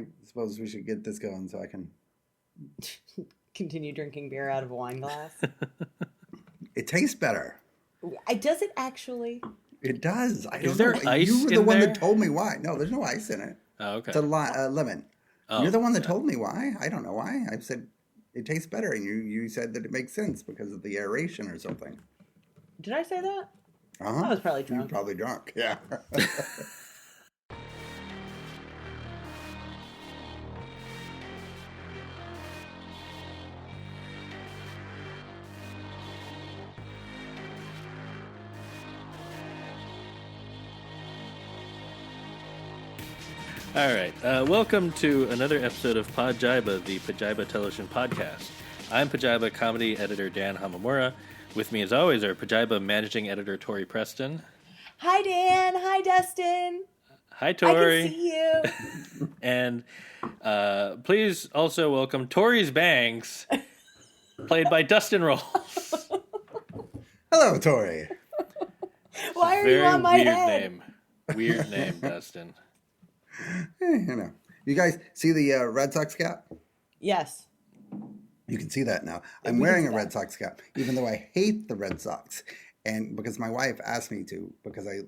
I suppose we should get this going so I can... Continue drinking beer out of a wine glass. It tastes better. Does it actually? It does. I don't Is there know. ice You were the in one there? that told me why. No, there's no ice in it. Oh, okay. It's a lemon. Oh, You're the one that told me why. I don't know why. I said it tastes better, and you said that it makes sense because of the aeration or something. Did I say that? Uh-huh. I was probably You were drunk. probably drunk, yeah. All right. Welcome to another episode of Pajiba, the Pajiba Television Podcast. I'm Pajiba comedy editor Dan Hamamura. With me, as always, are Pajiba managing editor Tori Preston. Hi, Dan. Hi, Dustin. Hi, Tori. I can see you. And please also welcome Tori's Bangs, played by Dustin Rolls. Hello, Tori. Why are Very you on my weird head? name. Weird name, Dustin. You know. You guys see the Red Sox cap? Yes. You can see that now. I'm We can wearing see a that. Red Sox cap, even though I hate the Red Sox. And because my wife asked me to, because I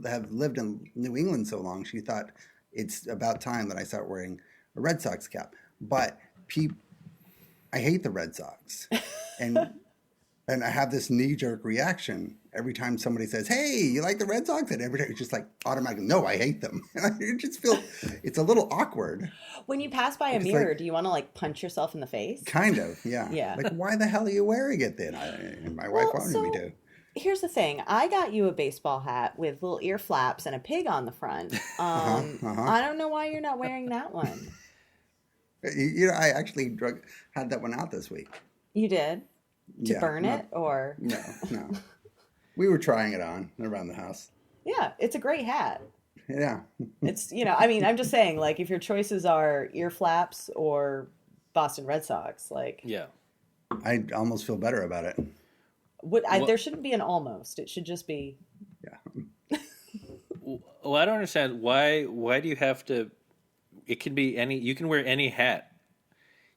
have lived in New England so long, she thought it's about time that I start wearing a Red Sox cap. But I hate the Red Sox. And I have this knee-jerk reaction every time somebody says, "Hey, you like the Red Sox?" And every time it's just like automatically, "No, I hate them." And I just feel it's a little awkward. When you pass by a It's mirror, like- do you want to punch yourself in the face? Kind of, yeah. Yeah. Like, why the hell are you wearing it then? And my wife wanted me to. Here's the thing. I got you a baseball hat with little ear flaps and a pig on the front. I don't know why you're not wearing that one. You know, I actually had that one out this week. You did? To Yeah, burn not- it? Or No. We were trying it on around the house. Yeah, it's a great hat. Yeah. It's, I'm just saying, if your choices are ear flaps or Boston Red Sox, Yeah. I almost feel better about it. there shouldn't be an almost. It should just be. Yeah. Well, I don't understand why do you have to? It can be any. You can wear any hat.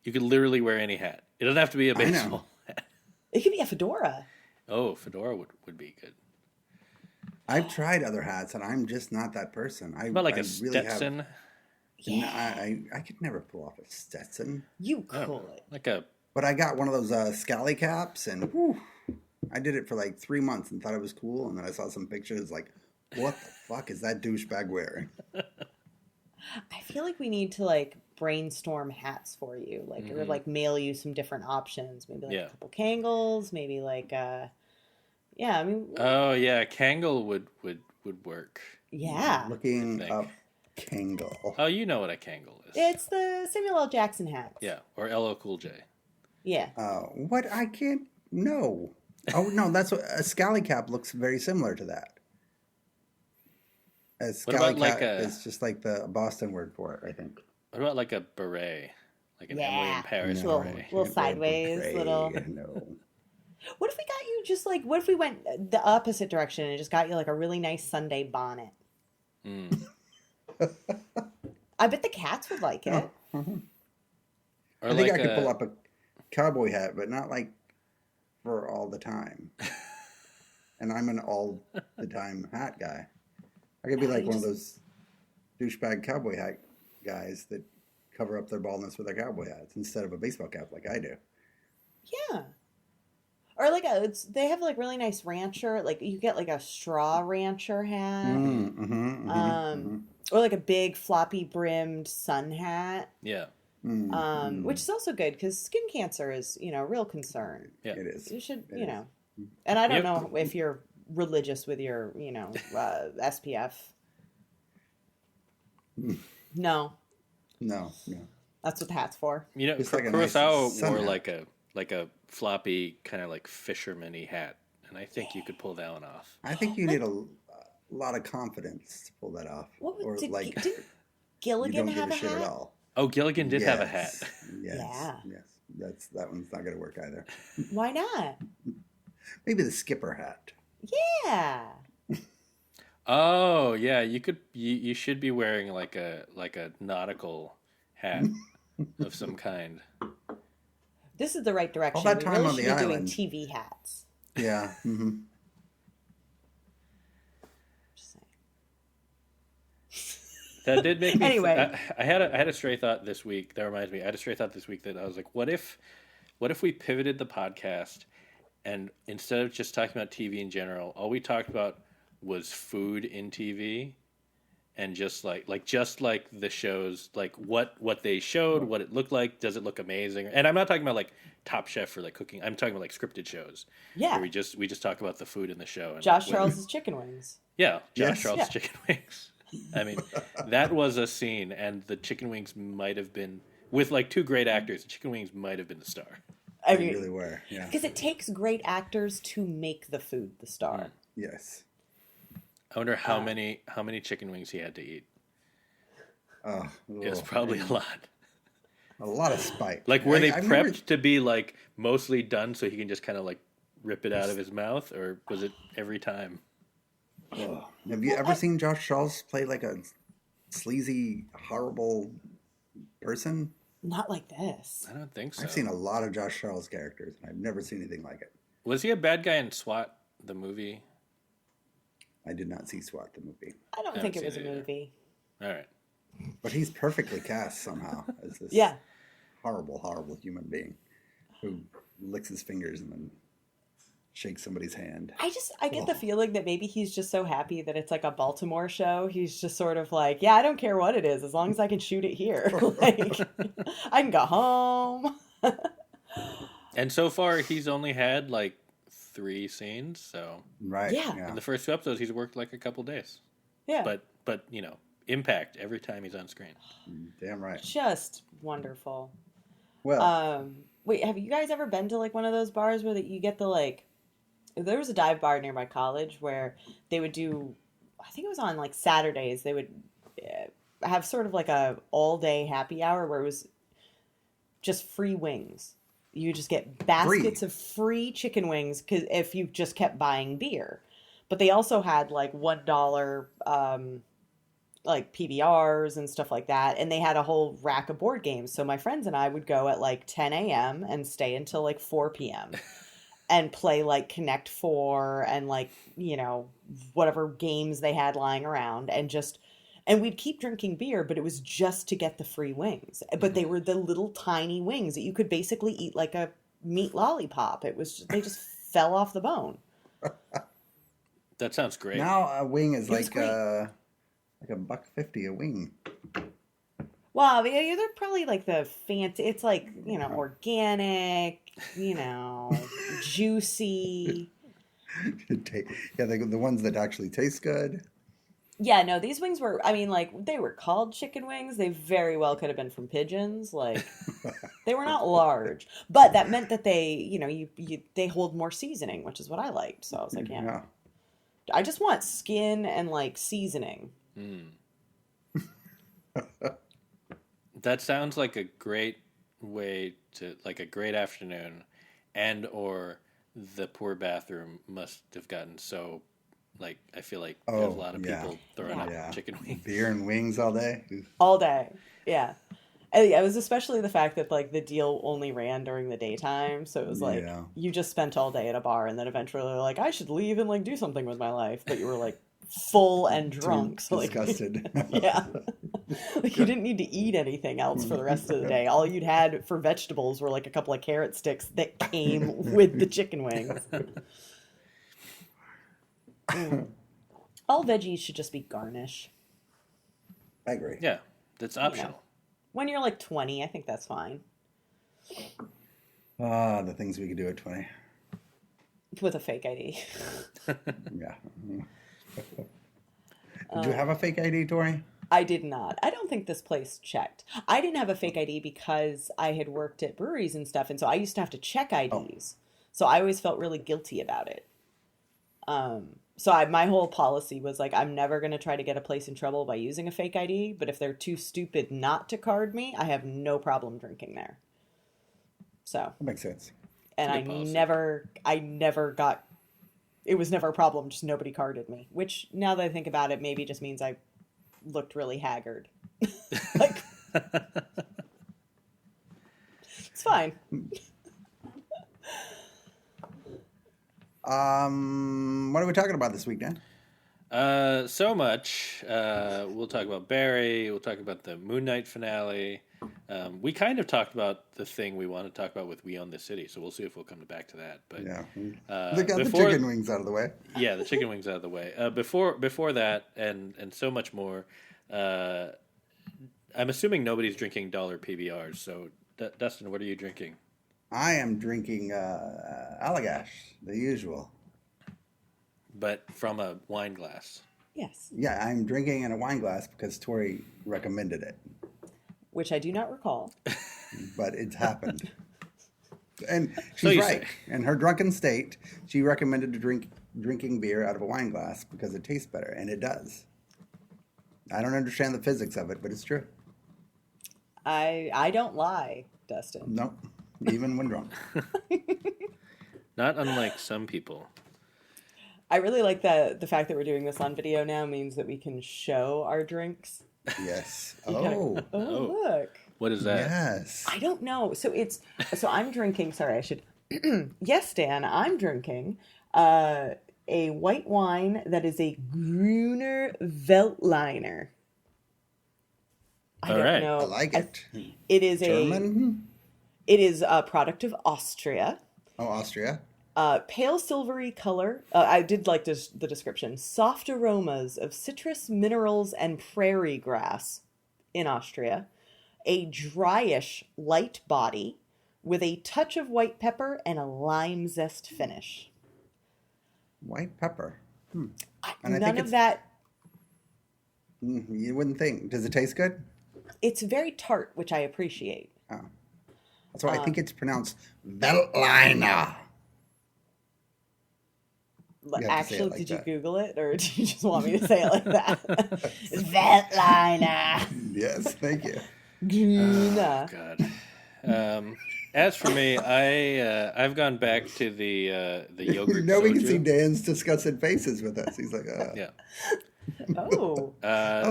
You can literally wear any hat. It doesn't have to be a baseball hat. It could be a fedora. Oh, fedora would be good. I've tried other hats, and I'm just not that person. What about like I a Stetson? I could never pull off a Stetson. You could. Like a. But I got one of those scally caps, and whew, I did it for like 3 months and thought it was cool. And then I saw some pictures like, what the fuck is that douchebag wearing? I feel like we need to brainstorm hats for you, or mail you some different options. Maybe a couple Kangles, maybe yeah. I mean. Oh yeah, Kangle would work. Yeah. Looking up Kangle. Oh, you know what a Kangle is. It's the Samuel L. Jackson hat. Yeah, or LL Cool J. Yeah. What? I can't. No. Oh no, that's what a scally cap looks very similar to that. A scally cap is just like the Boston word for it, I think. What about like a beret, like an Emily in Paris No. beret? Little sideways, Beret, little. No. What if we got you just what if we went the opposite direction and just got you a really nice Sunday bonnet? Mm. I bet the cats would like it. Or I think I could pull up a cowboy hat, but not for all the time. And I'm an all the time hat guy. I could be one of those douchebag cowboy hat guys that cover up their baldness with their cowboy hats instead of a baseball cap like I do. Yeah. Or they have really nice rancher, you get a straw rancher hat. Or a big floppy brimmed sun hat. Yeah. Which is also good because skin cancer is, a real concern. Yeah. It is. You should, and I don't know if you're religious with your, SPF. No. No. That's what the hat's for. It's like a nice Kurosawa sun wore hat. like a floppy kind of fisherman-y hat, and I think you could pull that one off. I think you need a lot of confidence to pull that off. Didn't you Gilligan don't give have a a shit hat? at all. Oh, Gilligan did have a hat. Yes. Yes. That one's not going to work either. Why not? Maybe the skipper hat. Yeah. Oh, yeah. You should be wearing like a nautical hat of some kind. This is the right direction. All that time we really on the should be island. doing TV hats. Yeah. Mm-hmm. Just saying. That did make me. Anyway. I had a stray thought this week. That reminds me. I had a stray thought this week that I was like, what if we pivoted the podcast and instead of just talking about TV in general, all we talked about was food in TV, and just like the shows, like what they showed, what it looked like, does it look amazing? And I'm not talking about like Top Chef or like cooking. I'm talking about like scripted shows. Yeah. Where we just talk about the food in the show. And Josh Charles's chicken wings. Yeah, Josh Yes. Charles' chicken wings. I mean, that was a scene, and the chicken wings might have been, with like two great actors, the chicken wings might have been the star. I They mean, really were. Yeah. because it takes great actors to make the food the star. Yes. I wonder how many chicken wings he had to eat. Oh, It was probably a lot. a lot of spite. Like, were they I've prepped never- to be like mostly done so he can just kind of like rip it out of his mouth, or was it every time? Ugh. Have you ever seen Josh Charles play like a sleazy, horrible person? Not like this. I don't think so. I've seen a lot of Josh Charles characters, and I've never seen anything like it. Was he a bad guy in SWAT, the movie? I did not see SWAT, the movie. I don't I think haven't it was a seen it either. movie. All right. But he's perfectly cast somehow as this Yeah. horrible, horrible human being who licks his fingers and then shakes somebody's hand. I get the feeling that maybe he's just so happy that it's like a Baltimore show. He's just sort of like, yeah, I don't care what it is as long as I can shoot it here. Like, I can go home. And so far, he's only had like 3 scenes. So Right. Yeah. in the first 2 episodes, he's worked like a couple days. Yeah. But you know, impact every time he's on screen. Damn right. Just wonderful. Well, Wait, have you guys ever been to like one of those bars where that you get the like? There was a dive bar near my college where they would do. I think it was on like Saturdays. They would have sort of like a all day happy hour where it was just free wings. You would just get baskets of free chicken wings 'cause if you just kept buying beer. But they also had like $1 like PBRs and stuff like that. And they had a whole rack of board games. So my friends and I would go at like 10 a.m. and stay until like 4 p.m. and play like Connect 4 and like, you know, whatever games they had lying around and we'd keep drinking beer, but it was just to get the free wings. But they were the little tiny wings that you could basically eat like a meat lollipop. It was they just fell off the bone. That sounds great. now a wing is was like great. $1.50 a wing. Well, they're probably like the fancy. It's like, you know, organic, you know, juicy. Yeah, the ones that actually taste good. Yeah, no, these wings were, I mean, like, they were called chicken wings. They very well could have been from pigeons. Like, they were not large. But that meant that they, you know, they hold more seasoning, which is what I liked. So I was like, yeah. I just want skin and, like, seasoning. That sounds like a great way to, like a great afternoon, and or the poor bathroom must have gotten so, like, I feel like there's a lot of people throwing up chicken wings. Beer and wings all day. All day. Yeah. And yeah, it was especially the fact that, like, the deal only ran during the daytime. So it was like, you just spent all day at a bar and then eventually they're like, I should leave and, like, do something with my life. But you were, like, full and drunk. So, like, disgusted. yeah. Like, you didn't need to eat anything else for the rest of the day. All you'd had for vegetables were, like, a couple of carrot sticks that came with the chicken wings. All veggies should just be garnish. I agree. Yeah, that's optional. You know, when you're like 20, I think that's fine. The things we could do at 20. With a fake ID. Yeah. Did you have a fake ID, Tori? I did not. I don't think this place checked. I didn't have a fake ID because I had worked at breweries and stuff, and so I used to have to check IDs. So I always felt really guilty about it. So my whole policy was like, I'm never going to try to get a place in trouble by using a fake ID, but if they're too stupid not to card me, I have no problem drinking there. So That makes sense. and Good policy. I never got, it was never a problem, just nobody carded me, which now that I think about it, maybe just means I looked really haggard. Like, fine. What are we talking about this week, Dan? So much. We'll talk about Barry. We'll talk about the Moon Knight finale. We kind of talked about the thing we want to talk about with We Own the City, so we'll see if we'll come back to that. But Yeah. They got the chicken wings out of the way. Yeah, the chicken wings out of the way. Before that, and so much more, I'm assuming nobody's drinking dollar PBRs. So, Dustin, what are you drinking? I am drinking Allagash, the usual. But from a wine glass. Yes. Yeah, I'm drinking in a wine glass because Tori recommended it. Which I do not recall. But it's happened. And So she's you right. say. In her drunken state, she recommended drinking beer out of a wine glass because it tastes better, and it does. I don't understand the physics of it, but it's true. I don't lie, Dustin. Nope, even when drunk. Not unlike some people. I really like that the fact that we're doing this on video now means that we can show our drinks. Yes. Oh, look. What is that? Yes. I don't know. So I'm drinking, sorry, I should. Yes, Dan, I'm drinking a white wine that is a Gruner Veltliner. I All don't right. know. I like it. It is German? It is a product of Austria. Oh, Austria. Pale silvery color. I did like the description. Soft aromas of citrus, minerals, and prairie grass in Austria. A dryish light body with a touch of white pepper and a lime zest finish. White pepper. And None of that. You wouldn't think. Does it taste good? It's very tart, which I appreciate. Oh. That's why I think it's pronounced Veltliner. You have to say it Actually, like did that. you Google it, or did you just want me to say it like that? Veltliner. Yes, thank you. Grüner. God. As for me, I've gone back to the yogurt. Now we can soju. see Dan's disgusted faces with us. He's like, Yeah. Oh.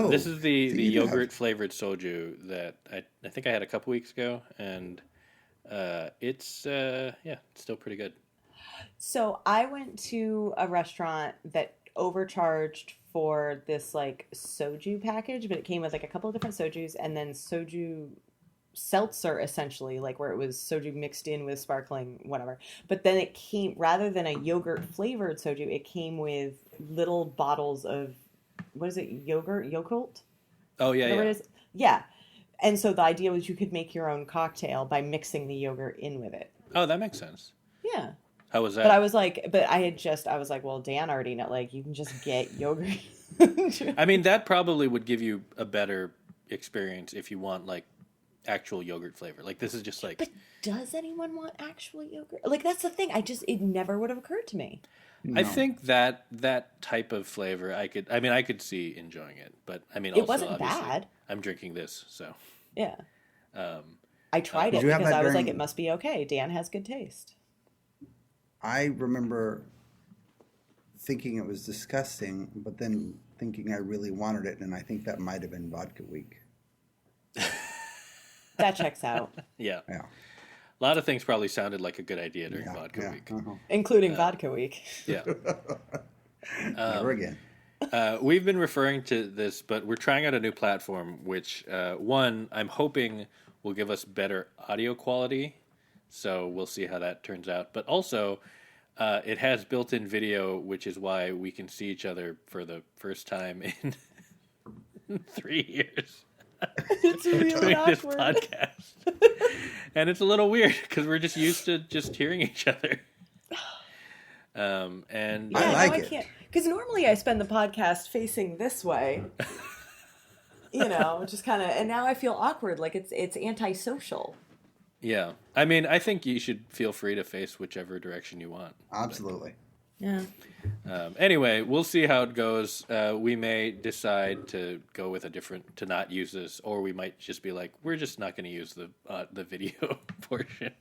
This is the so you do have- yogurt flavored soju that I think I had a couple weeks ago, and it's still pretty good. So I went to a restaurant that overcharged for this like soju package, but it came with like a couple of different sojus and then soju seltzer essentially, like where it was soju mixed in with sparkling whatever. But then it came, rather than a yogurt flavored soju, it came with little bottles of, what is it, Yakult? Oh yeah, Whatever yeah. it is. Yeah. And so the idea was you could make your own cocktail by mixing the yogurt in with it. Oh, that makes sense. Yeah. How was that? But I was like, well, Dan already know, like, you can just get yogurt. I mean, that probably would give you a better experience if you want like actual yogurt flavor. Like this is just like. But does anyone want actual yogurt? Like, that's the thing. It never would have occurred to me. no. I think that type of flavor, I could see enjoying it, but I mean, It also, wasn't obviously, bad. I'm drinking this, so. Yeah. Um, I tried Did it you have because that I was like, during- it must be okay. Dan has good taste. I remember thinking it was disgusting, but then thinking I really wanted it, and I think that might have been Vodka Week. That checks out. yeah. Yeah. A lot of things probably sounded like a good idea during Vodka yeah, Week. Including Vodka Week. Yeah. Never again. We've been referring to this, but we're trying out a new platform, which, one, I'm hoping will give us better audio quality. So we'll see how that turns out. But also, it has built-in video, which is why we can see each other for the first time in 3 years. It's really Doing this awkward. podcast. And it's a little weird because we're just used to just hearing each other. And I like now it. I can't, because normally I spend the podcast facing this way. Just kind of, and now I feel awkward, like it's antisocial. yeah, I mean, I think you should feel free to face whichever direction you want. Absolutely. Yeah. Anyway, we'll see how it goes. We may decide to go with to not use this, or we might just be like, we're just not going to use the video portion.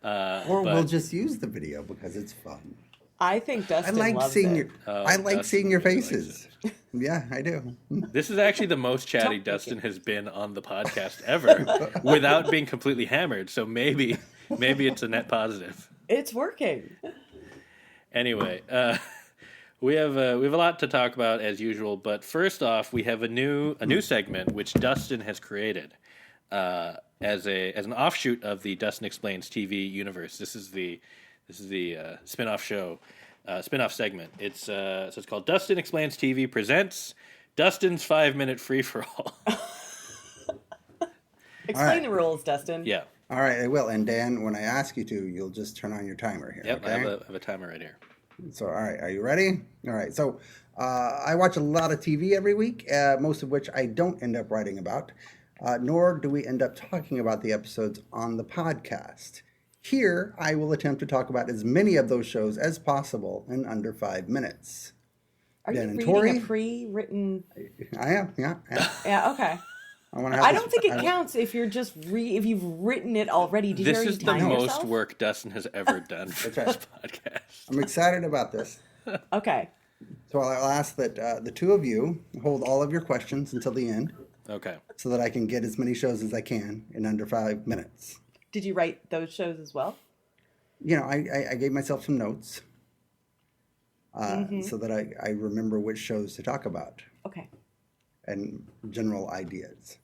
Or we'll just use the video because it's fun. I think I Dustin like loves seeing it. your. Oh, I like Dustin seeing your really likes faces. Yeah, I do. This is actually the most chatty Don't Dustin has been on the podcast ever, without being completely hammered. So maybe it's a net positive. It's working. Anyway, we have a lot to talk about as usual. But first off, we have a new segment which Dustin has created as an offshoot of the Dustin Explains TV universe. This is the spin-off show, spin-off segment. It's called Dustin Explains TV Presents Dustin's 5-minute free-for-all. Explain the rules, Dustin. Yeah. All right, I will. And Dan, when I ask you to, you'll just turn on your timer here. Yep. Okay? I have a timer right here. So, all right, are you ready? All right. So, I watch a lot of TV every week, most of which I don't end up writing about, nor do we end up talking about the episodes on the podcast. Here, I will attempt to talk about as many of those shows as possible in under 5 minutes. Are Dan you and reading Tori? a pre-written? I am, yeah. Yeah. Okay. I don't think it counts if you're just if you've written it already. Did you This already is the time most yourself? work Dustin has ever done for That's this right. podcast. I'm excited about this. Okay. So I'll ask that the two of you hold all of your questions until the end Okay. so that I can get as many shows as I can in under 5 minutes. Did you write those shows as well? You know, I gave myself some notes so that I remember which shows to talk about Okay. and general ideas.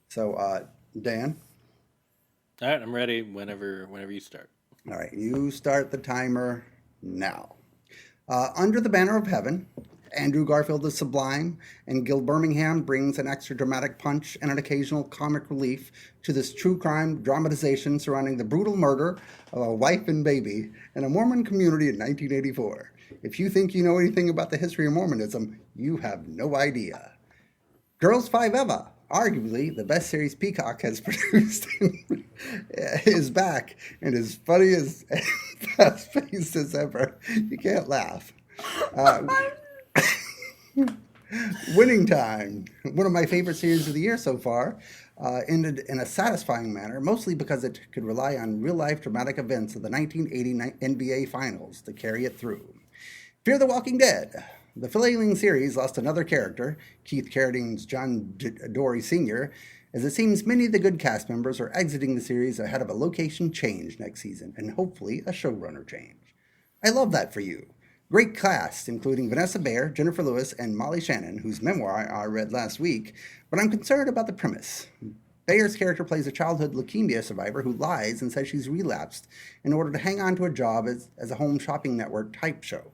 So, Dan, All right, I'm ready whenever you start. all right, you start the timer now. Under the Banner of Heaven, Andrew Garfield is sublime, and Gil Birmingham brings an extra dramatic punch and an occasional comic relief to this true crime dramatization surrounding the brutal murder of a wife and baby in a Mormon community in 1984. If you think you know anything about the history of Mormonism, you have no idea. Girls 5 Eva, arguably the best series Peacock has produced, is back and as funny as fast-paced as ever. You can't laugh. Winning Time, one of my favorite series of the year so far, ended in a satisfying manner, mostly because it could rely on real-life dramatic events of the 1980 NBA Finals to carry it through. Fear the Walking Dead. The flailing series lost another character, Keith Carradine's John Dory Sr., as it seems many of the good cast members are exiting the series ahead of a location change next season, and hopefully a showrunner change. I love that for you. Great cast, including Vanessa Bayer, Jennifer Lewis, and Molly Shannon, whose memoir I read last week, but I'm concerned about the premise. Bayer's character plays a childhood leukemia survivor who lies and says she's relapsed in order to hang on to a job as a home shopping network type show.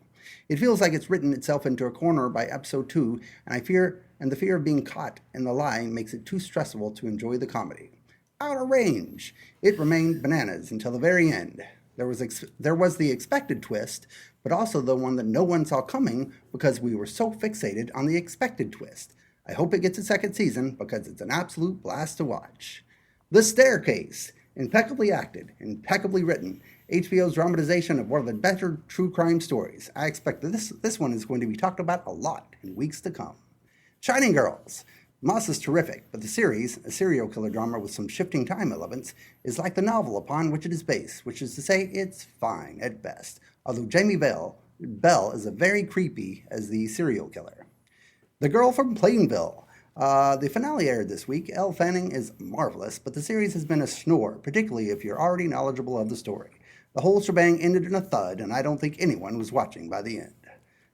It feels like it's written itself into a corner by episode 2, and the fear of being caught in the lie makes it too stressful to enjoy the comedy. Out of range. It remained bananas until the very end. There was the expected twist, but also the one that no one saw coming because we were so fixated on the expected twist. I hope it gets a second season because it's an absolute blast to watch. The Staircase. Impeccably acted, impeccably written. HBO's dramatization of one of the better true crime stories. I expect that this one is going to be talked about a lot in weeks to come. Shining Girls. Moss is terrific, but the series, a serial killer drama with some shifting time elements, is like the novel upon which it is based, which is to say it's fine at best, although Jamie Bell is a very creepy as the serial killer. The Girl from Plainville. The finale aired this week. Elle Fanning is marvelous, but the series has been a snore, particularly if you're already knowledgeable of the story. The whole shebang ended in a thud, and I don't think anyone was watching by the end.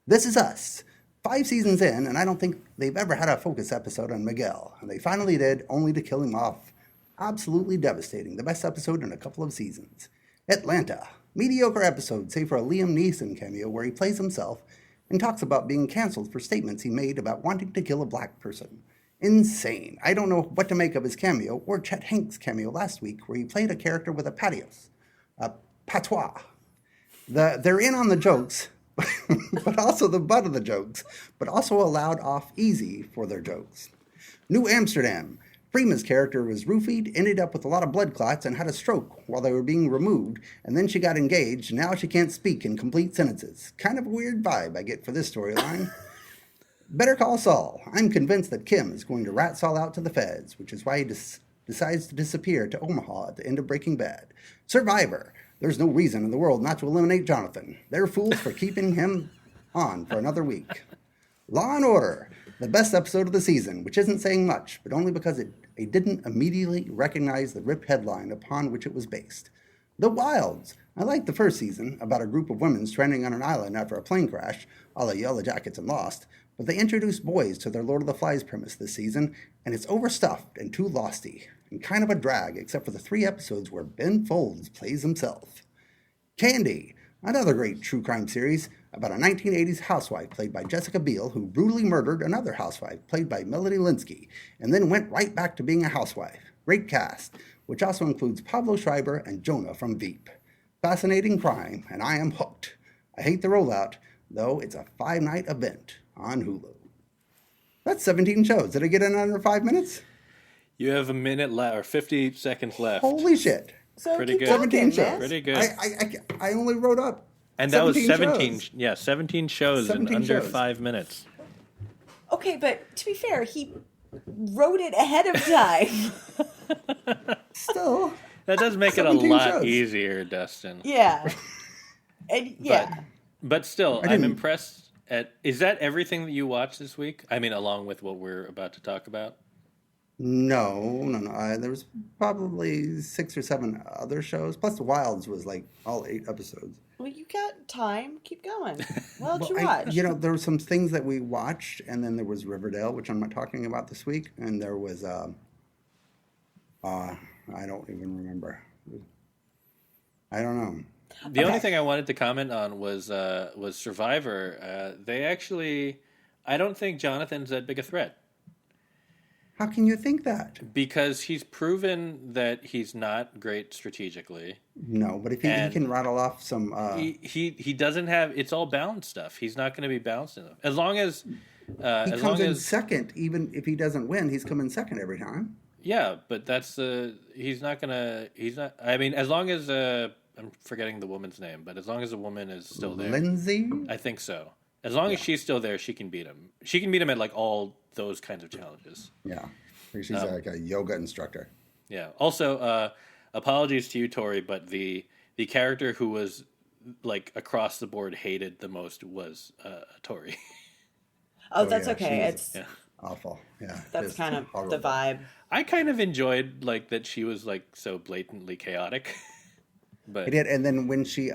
This Is Us. 5 seasons in, and I don't think they've ever had a focus episode on Miguel, and they finally did, only to kill him off. Absolutely devastating. The best episode in a couple of seasons. Atlanta. Mediocre episode, save for a Liam Neeson cameo where he plays himself and talks about being canceled for statements he made about wanting to kill a black person. Insane. I don't know what to make of his cameo or Chet Hanks' cameo last week where he played a character with a patois. They're in on the jokes, but also the butt of the jokes, but also allowed off easy for their jokes. New Amsterdam. Prima's character was roofied, ended up with a lot of blood clots, and had a stroke while they were being removed, and then she got engaged, and now she can't speak in complete sentences. Kind of a weird vibe I get for this storyline. Better Call Saul. I'm convinced that Kim is going to rat Saul out to the feds, which is why he decides to disappear to Omaha at the end of Breaking Bad. Survivor. There's no reason in the world not to eliminate Jonathan. They're fools for keeping him on for another week. Law and Order, the best episode of the season, which isn't saying much, but only because it didn't immediately recognize the rip headline upon which it was based. The Wilds. I liked the first season, about a group of women stranding on an island after a plane crash, a la Yellow Jackets and Lost, but they introduced boys to their Lord of the Flies premise this season, and it's overstuffed and too losty, and kind of a drag, except for the 3 episodes where Ben Folds plays himself. Candy, another great true crime series about a 1980s housewife played by Jessica Biel who brutally murdered another housewife played by Melody Linsky, and then went right back to being a housewife. Great cast, which also includes Pablo Schreiber and Jonah from Veep. Fascinating crime, and I am hooked. I hate the rollout, though it's a 5-night event on Hulu. That's 17 shows. Did I get in under 5 minutes? You have a minute left, or 50 seconds left. Holy shit. So Pretty keep good. talking, 17 shows. man. Pretty good. I only wrote up And that was 17, shows. 17 shows 17 in under shows. 5 minutes. Okay, but to be fair, he wrote it ahead of time. Still. That does make it a 17 lot shows. easier, Dustin. Yeah. And yeah. But still, I I'm didn't- impressed at... Is that everything that you watched this week? I mean, along with what we're about to talk about? No. There was probably 6 or 7 other shows. Plus, The Wilds was like all 8 episodes. Well, you got time. Keep going. What did you Well, watch? there were some things that we watched, and then there was Riverdale, which I'm not talking about this week, and there was I don't even remember. I don't know. The only thing I wanted to comment on was Survivor. They actually... I don't think Jonathan's that big a threat. How can you think that? Because he's proven that he's not great strategically. No, but if he can rattle off some... He doesn't have... It's all balanced stuff. He's not going to be balanced enough. As long as... he comes in second, even if he doesn't win, he's coming second every time. Yeah, but that's he's not gonna. He's not. I mean, as long as I'm forgetting the woman's name, but as long as the woman is still there, Lindsay? I think so. As long as she's still there, she can beat him. She can beat him at like all those kinds of challenges. Yeah. She's like a yoga instructor. Yeah. Also, apologies to you, Tori, but the character who was like across the board hated the most was Tori. Oh, that's yeah, okay. she's- It's Awful. Yeah. that's just kind of horrible. the vibe. I kind of enjoyed like that she was like so blatantly chaotic. But I did, and then when she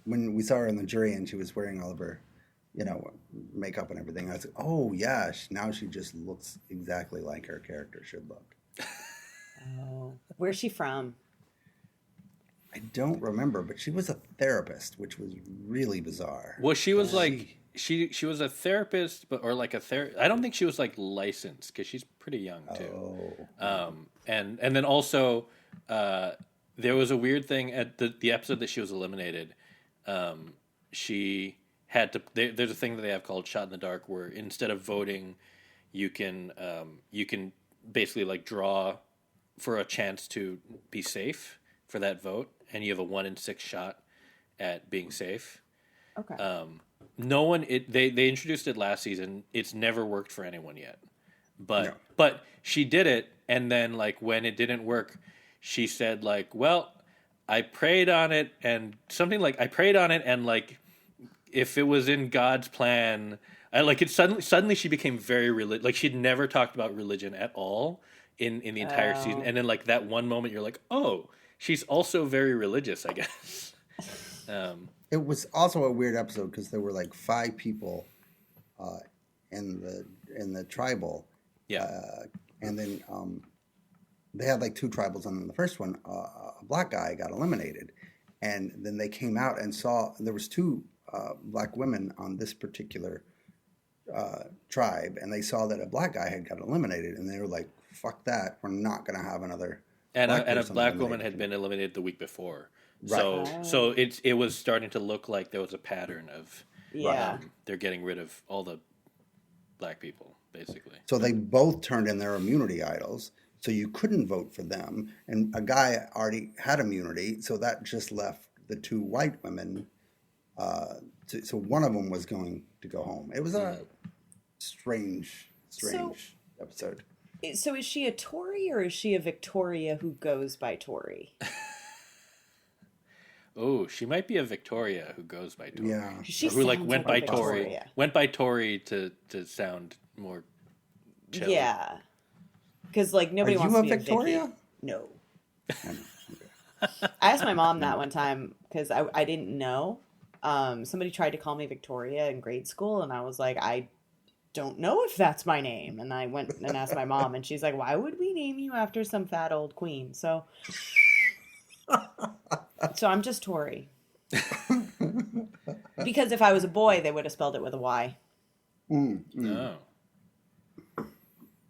when we saw her in the jury and she was wearing all of her, makeup and everything, I was like, oh yeah, now she just looks exactly like her character should look. Oh, where's she from? I don't remember, but she was a therapist, which was really bizarre. well, she was like she was a therapist, but or like a I don't think she was like licensed because she's pretty young too. Oh. And then also there was a weird thing at the episode that she was eliminated. She had to. There's a thing that they have called shot in the dark, where instead of voting, you can basically like draw for a chance to be safe for that vote, and you have a 1 in 6 shot at being safe. Okay. No one. They introduced it last season. It's never worked for anyone yet, but No. but she did it, and then like when it didn't work, she said like, well, I prayed on it, and something like I prayed on it, and like if it was in God's plan, I like it. Suddenly she became very religious. Like she'd never talked about religion at all in the entire season, and then like that one moment, you're like, oh, she's also very religious, I guess. It was also a weird episode because there were like 5 people in the tribal. Yeah. And then they had like 2 tribals, and in the first one, a black guy got eliminated, and then they came out and saw there was 2 black women on this particular tribe, and they saw that a black guy had got eliminated, and they were like, "Fuck that! We're not going to have another." And a person black woman eliminated." had been eliminated the week before, Right. so it was starting to look like there was a pattern of Yeah. they're getting rid of all the black people basically. So they both turned in their immunity idols, so you couldn't vote for them. And a guy already had immunity, so that just left the 2 white women. So one of them was going to go home. It was a strange episode. So is she a Tori or is she a Victoria who goes by Tori? Oh, she might be a Victoria who goes by Tori. Yeah. She Or who like sounds went like by a Tori. Victoria. Went by Tori to sound more chilly. Yeah. Because, like, Are nobody wants you to a be Victoria? a Vicky. No. I know. Okay. I asked my mom that one time because I didn't know. Somebody tried to call me Victoria in grade school, and I was like, I don't know if that's my name. And I went and asked my mom, and she's like, why would we name you after some fat old queen? So I'm just Tori. Because if I was a boy, they would have spelled it with a Y. No.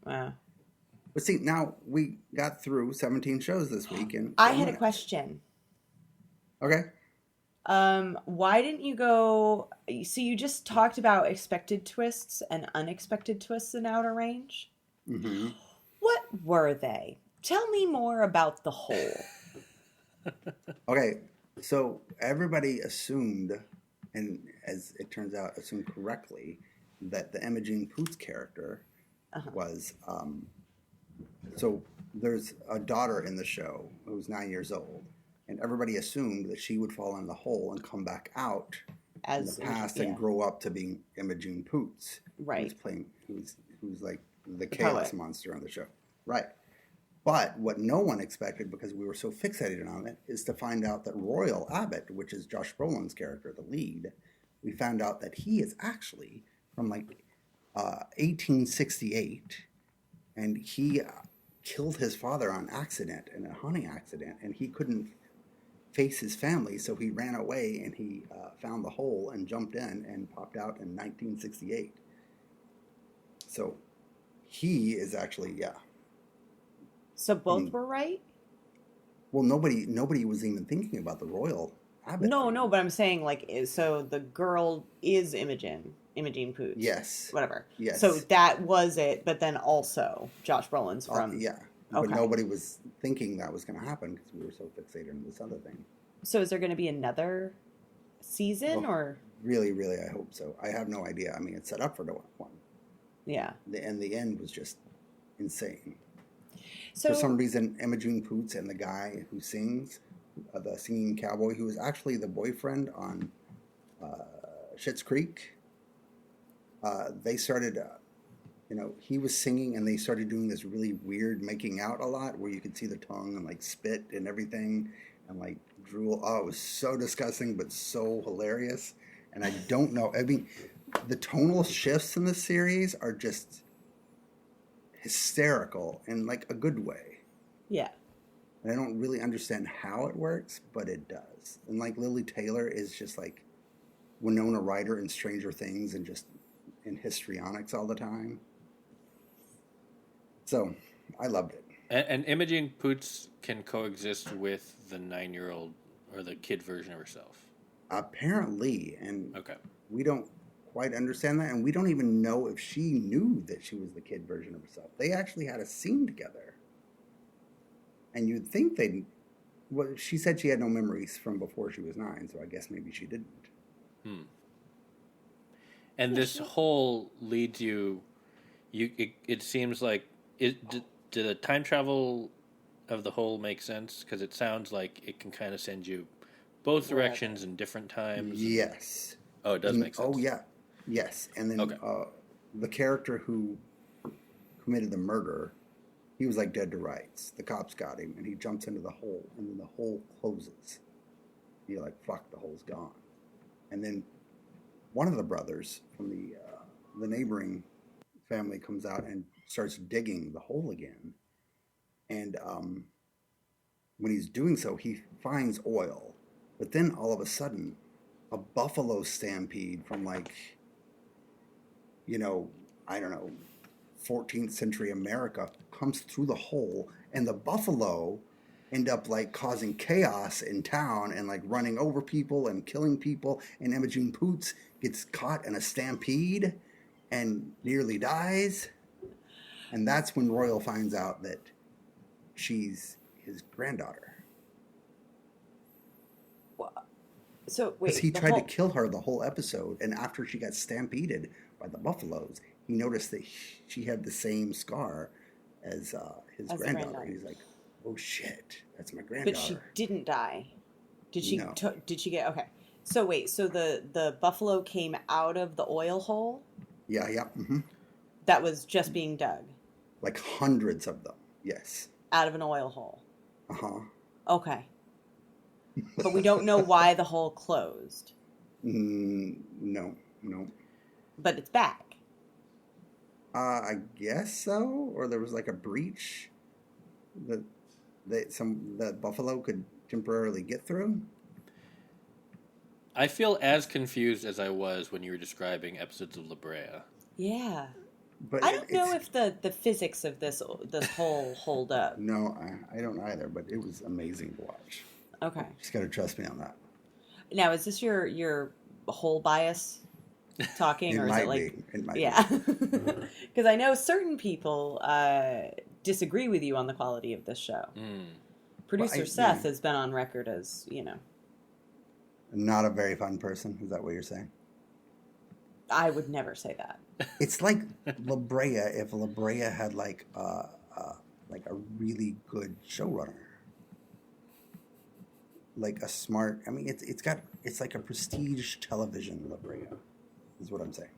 But see, now we got through 17 shows this week. And I had a question. Okay. Why didn't you go? So you just talked about expected twists and unexpected twists in Outer Range. Mm-hmm. What were they? Tell me more about the whole. Okay. So everybody assumed, and as it turns out, assumed correctly, that the Imogene Poots character was. So there's a daughter in the show who's 9 years old, and everybody assumed that she would fall in the hole and come back out As in the past yeah. and grow up to being Imogene Poots, Right. who's like the chaos poet. monster on the show, right? But what no one expected, because we were so fixated on it, is to find out that Royal Abbott, which is Josh Brolin's character, the lead, we found out that he is actually from like 1868, and he killed his father on accident in a hunting accident, and he couldn't face his family, so he ran away and he found the hole and jumped in and popped out in 1968. So he is actually, yeah. So both were right? Well, nobody was even thinking about the Royal Abbott. No, but I'm saying, like, so the girl is Imogene Poots. Yes. Whatever. Yes. So that was it, but then also Josh Brolin's from... Yeah. But Okay. nobody was thinking that was going to happen because we were so fixated on this other thing. So is there going to be another season, or... Really, really, I hope so. I have no idea. I mean, it's set up for one. Yeah. And the end was just insane. So For some reason, Imogene Poots and the guy who sings, the singing cowboy, who was actually the boyfriend on Schitt's Creek, they started, he was singing and they started doing this really weird making out a lot where you could see the tongue and like spit and everything and like drool. Oh, it was so disgusting but so hilarious. And I don't know. I mean, the tonal shifts in this series are just hysterical in like a good way. yeah. And I don't really understand how it works, but it does. And like Lily Taylor is just like Winona Ryder in Stranger Things and just in histrionics all the time. So I loved it. And Imogen Poots can coexist with the 9-year-old or the kid version of herself. Apparently, and Okay. we don't quite understand that, and we don't even know if she knew that she was the kid version of herself. They actually had a scene together. And you'd think they'd... Well, she said she had no memories from before she was 9, so I guess maybe she didn't. And this whole leads you... It seems like... Did the time travel of the whole make sense? Because it sounds like it can kind of send you both directions in different times. Yes. Oh, it does make sense. Oh, yeah. Yes. And then Okay. The character who committed the murder, he was like dead to rights. The cops got him, and he jumps into the hole, and then the hole closes. You're like, fuck, the hole's gone. And then one of the brothers from the neighboring family comes out and starts digging the hole again. And when he's doing so, he finds oil. But then all of a sudden, a buffalo stampede from like, I don't know, 14th century America comes through the hole, and the buffalo end up like causing chaos in town and like running over people and killing people. And Imogen Poots gets caught in a stampede and nearly dies. And that's when Royal finds out that she's his granddaughter. So wait, Because he tried to kill her the whole episode, and after she got stampeded by the buffaloes, he noticed that she had the same scar as his granddaughter. He's like, "Oh shit, that's my granddaughter." But she didn't die. Did she? No. Did she get? Okay. So wait. So the buffalo came out of the oil hole Yeah, yeah. Mm-hmm. that was just being dug Like hundreds of them. Yes. out of an oil hole. Uh-huh. Okay. But we don't know why the hole closed. No. But it's back. I guess so. Or there was like a breach that the buffalo could temporarily get through. I feel as confused as I was when you were describing episodes of La Brea. Yeah. But I don't know if the physics of this hole hold up. No, I don't either. But it was amazing to watch. Okay. Just gotta trust me on that. Now, is this your whole bias talking, or is it like It might yeah? be. Because I know certain people disagree with you on the quality of this show. Producer Seth has been on record as Not a very fun person. Is that what you're saying? I would never say that. It's like La Brea if La Brea had like a really good showrunner, like a smart. I mean, it's like a prestige television. La Brea is what I'm saying.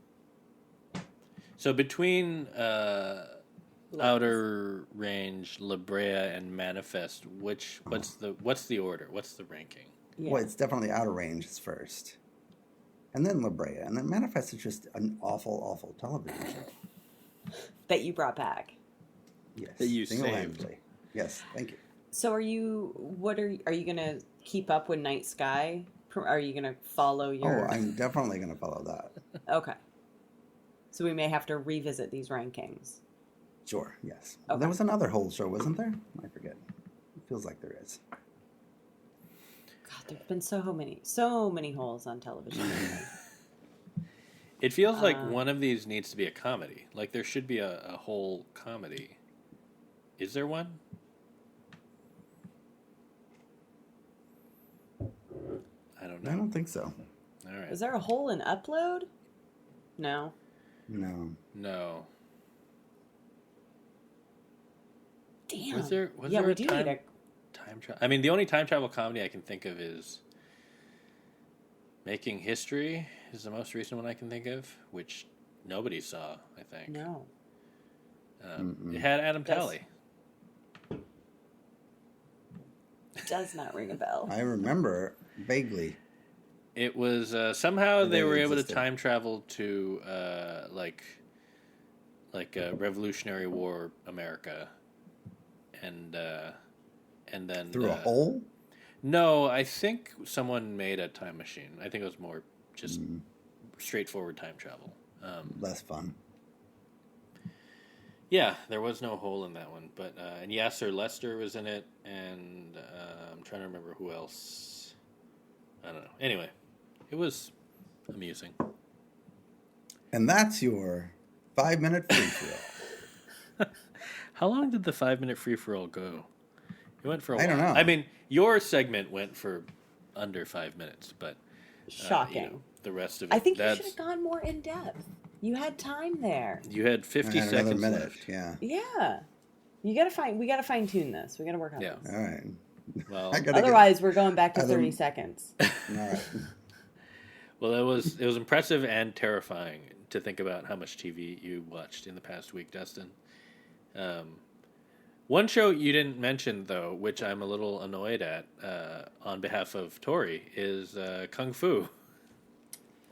So between Outer Range, La Brea, and Manifest, what's the order? What's the ranking? Yeah. Well, it's definitely Outer Range is first, and then La Brea, and then Manifest is just an awful television show That you brought back. Yes, That you single-handedly. Yes, thank you. So are you gonna keep up with Night Sky? Are you gonna follow your? Oh, I'm definitely going to follow that. Okay. So we may have to revisit these rankings. Sure. Yes. Okay. There was another whole show, wasn't there? I forget. It feels like there is. God, there's been so many holes on television. It feels like one of these needs to be a comedy. Like there should be a whole comedy. Is there one? I don't know. I don't think so. All right. Is there a hole in Upload? No. No. No. Damn. Was there yeah, a we do time need travel? I mean, the only time travel comedy I can think of is Making History is the most recent one I can think of, which nobody saw, I think. No. It had Adam Talley. Does not ring a bell. I remember vaguely. It was somehow they were able to existed. time travel to like Revolutionary War America, and then Through a hole? No, I think someone made a time machine. I think it was more just straightforward time travel. Less fun. Yeah, there was no hole in that one, but and Yasser Lester was in it, and I'm trying to remember who else. I don't know. Anyway, it was amusing. And that's your 5-minute free-for-all. How long did the 5-minute free-for-all go? It went for a while. I don't know. I mean, your segment went for under 5 minutes, but Shocking. the rest of it. I think you should have gone more in depth. You had time there. You had 50 I had another seconds minute. left. Yeah. Yeah. We gotta fine tune this. We gotta work on Yeah. this. All right. Well, I gotta Otherwise, we're going back to other- 30 seconds. All right. well, it was impressive and terrifying to think about how much TV you watched in the past week, Dustin. One show you didn't mention, though, which I'm a little annoyed at on behalf of Tori, is Kung Fu.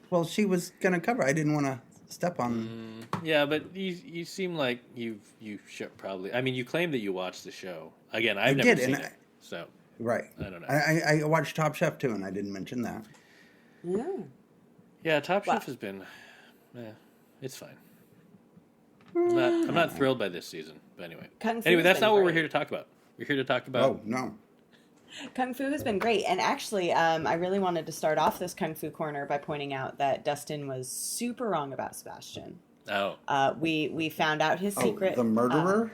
Well, she was going to cover. I didn't want to step on. Yeah, but you seem like you should probably. I mean, you claim that you watched the show. Again, I've never seen it, so Right. I don't know. I watched Top Chef, too, and I didn't mention that. Yeah. Yeah, Top Chef has been. It's fine. I'm not thrilled by this season, but anyway. Anyway, that's not what we're here to talk about. We're here to talk about. Oh, no. Kung Fu has been great. And actually, I really wanted to start off this Kung Fu corner by pointing out that Dustin was super wrong about Sebastian. Oh. We found out his secret. The murderer?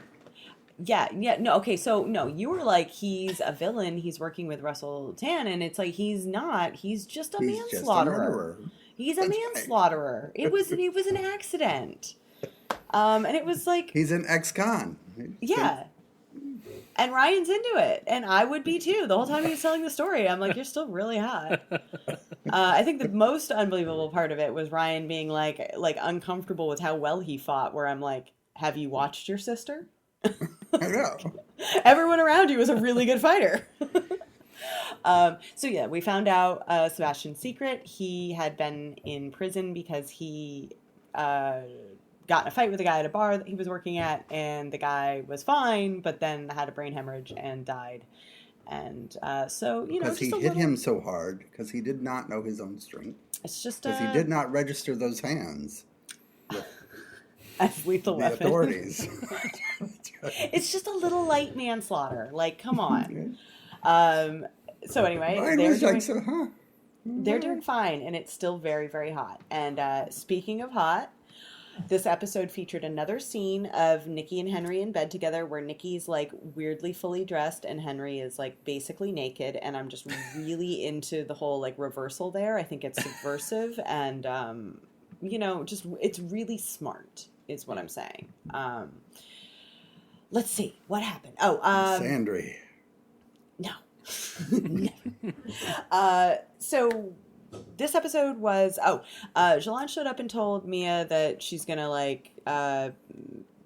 Yeah. No, okay, so, no, you were like, he's a villain, he's working with Russell Tan, and it's like, he's not. He's just a He's just a manslaughterer. murderer. He's a That's manslaughterer. It was an accident. And it was like... He's an ex-con. Yeah. And Ryan's into it, and I would be too. The whole time he was telling the story, I'm like, you're still really hot. I think the most unbelievable part of it was Ryan being like uncomfortable with how well he fought, where I'm like, have you watched your sister? I know. Everyone around you was a really good fighter. So yeah, we found out Sebastian's secret. He had been in prison because he got in a fight with a guy at a bar that he was working at, and the guy was fine, but then had a brain hemorrhage and died. And so, because he hit him so hard, because he did not know his own strength. It's just because he did not register those hands as lethal the weapon. Authorities. It's just a little light manslaughter. Like, come on. So anyway, they're doing fine, and it's still very, very hot. And speaking of hot, this episode featured another scene of Nikki and Henry in bed together, where Nikki's like weirdly fully dressed and Henry is like basically naked, and I'm just really into the whole like reversal there. I think it's subversive, and just it's really smart is what I'm saying. Let's see what happened. Sandry. No. So this episode was Jalan showed up and told Mia that she's gonna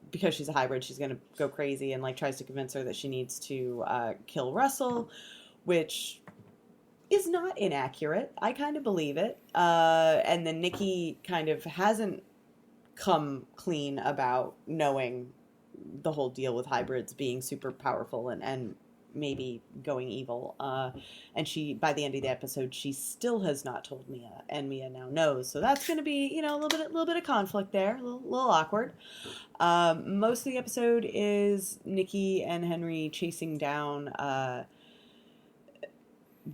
because she's a hybrid, she's gonna go crazy, and like tries to convince her that she needs to kill Russell, which is not inaccurate. I kind of believe it. And then Nikki kind of hasn't come clean about knowing the whole deal with hybrids being super powerful and maybe going evil. And she, by the end of the episode, she still has not told Mia, and Mia now knows. So that's going to be, a little bit of conflict there, a little awkward. Most of the episode is Nikki and Henry chasing down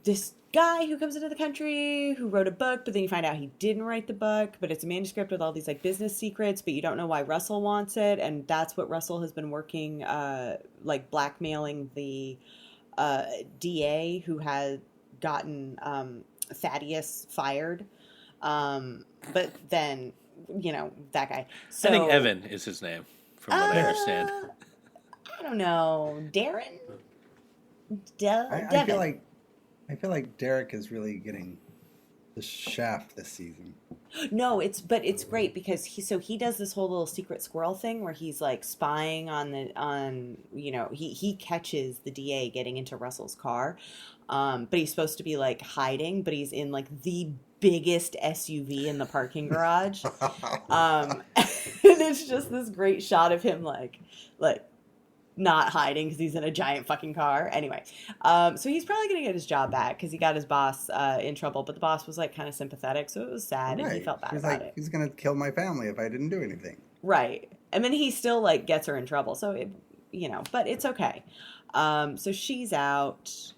this guy who comes into the country who wrote a book, but then you find out he didn't write the book, but it's a manuscript with all these like business secrets, but you don't know why Russell wants it, and that's what Russell has been working blackmailing the DA who had gotten Thaddeus fired, but then that guy. So, I think Evan is his name, from what I understand. I don't know, Darren. I feel like Derek is really getting the shaft this season. No, it's great because he does this whole little secret squirrel thing where he's like spying he catches the DA getting into Russell's car, but he's supposed to be like hiding, but he's in like the biggest SUV in the parking garage, and it's just this great shot of him like not hiding because he's in a giant fucking car. Anyway, so he's probably going to get his job back because he got his boss in trouble, but the boss was like kind of sympathetic, so it was sad, and he felt bad about it. He's going to kill my family if I didn't do anything. Right. And then he still like gets her in trouble, so but it's okay. So she's out.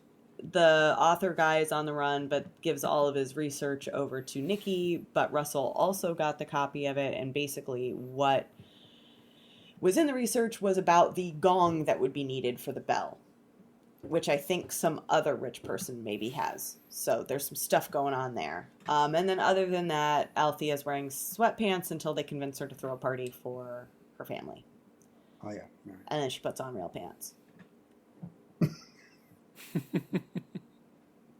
The author guy is on the run, but gives all of his research over to Nikki, but Russell also got the copy of it, and basically what was in the research was about the gong that would be needed for the bell, which I think some other rich person maybe has. So there's some stuff going on there. And then other than that, Althea's wearing sweatpants until they convince her to throw a party for her family. Oh, yeah. Right. And then she puts on real pants.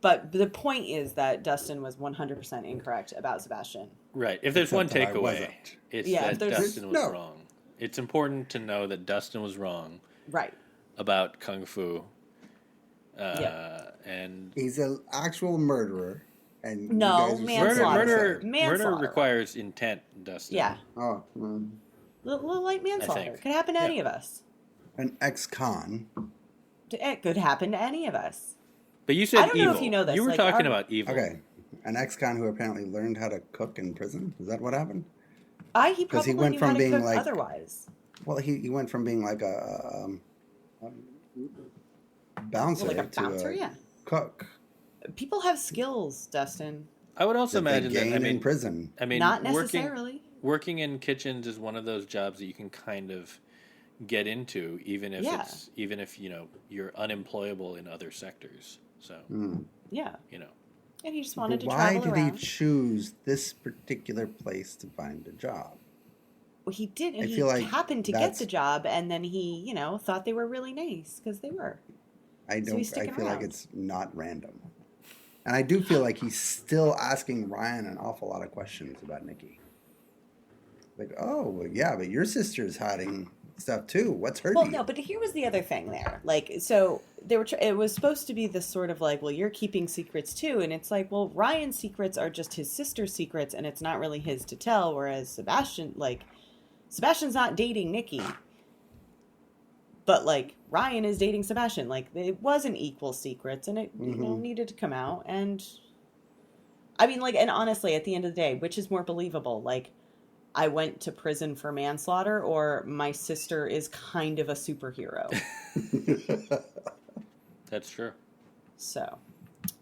But the point is that Dustin was 100% incorrect about Sebastian. Right. If there's one takeaway, it's that Dustin was wrong. It's important to know that Dustin was wrong. Right. About Kung Fu. And he's an actual murderer. And no, manslaughter. Murder requires intent, Dustin. Yeah. Oh. Little light manslaughter. Could happen to any of us. An ex-con. It could happen to any of us. But you said evil. I don't know if you know this. You were talking about evil. Okay. An ex-con who apparently learned how to cook in prison? Is that what happened? He probably went from being like otherwise. Well, he went from being like a bouncer, to a cook. People have skills, Dustin. I would also imagine that in prison. I mean, not necessarily. Working in kitchens is one of those jobs that you can kind of get into, even if you're unemployable in other sectors. So yeah, and he just wanted to travel around. Why did he choose this particular place to find a job? he did. I He feel like happened to get that's. the job, and then he, thought they were really nice because they were. I So he's don't. I sticking feel like around. it's not random, and I do feel like he's still asking Ryan an awful lot of questions about Nikki. Like, oh, well, yeah, but your sister's hiding stuff too. What's her Well, deal? no, but here was the other thing there. Like, so they were. It was supposed to be this sort of like, well, you're keeping secrets too, and it's like, well, Ryan's secrets are just his sister's secrets, and it's not really his to tell. Whereas Sebastian's not dating Nikki, but like Ryan is dating Sebastian. Like, it wasn't equal secrets, and it needed to come out. And I mean, like, and honestly, at the end of the day, which is more believable? Like, I went to prison for manslaughter, or my sister is kind of a superhero. That's true. So,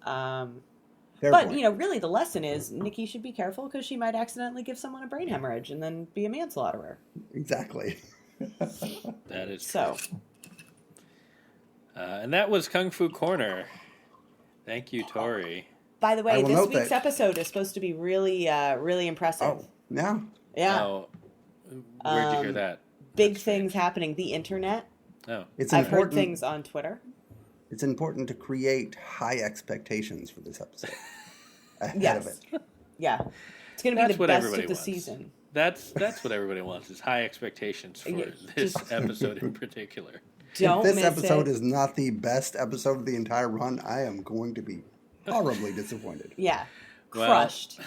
Fair but point. really, the lesson is Nikki should be careful because she might accidentally give someone a brain hemorrhage and then be a manslaughterer. Exactly. That is So, true. And that was Kung Fu Corner. Thank you, Tori. by the I way, will this note week's that- episode is supposed to be really, really impressive. Oh, yeah. Yeah, Oh, where'd you hear that? big That's thing strange. happening. The internet. Oh, It's I've important. heard things on Twitter. It's important to create high expectations for this episode ahead Yes. of it. Yeah, it's going to be That's the what best everybody of the wants. season. that's what everybody wants is high expectations for Yeah, this just- episode in particular. Don't If this miss episode it. is not the best episode of the entire run, I am going to be horribly disappointed. Yeah, Well, crushed.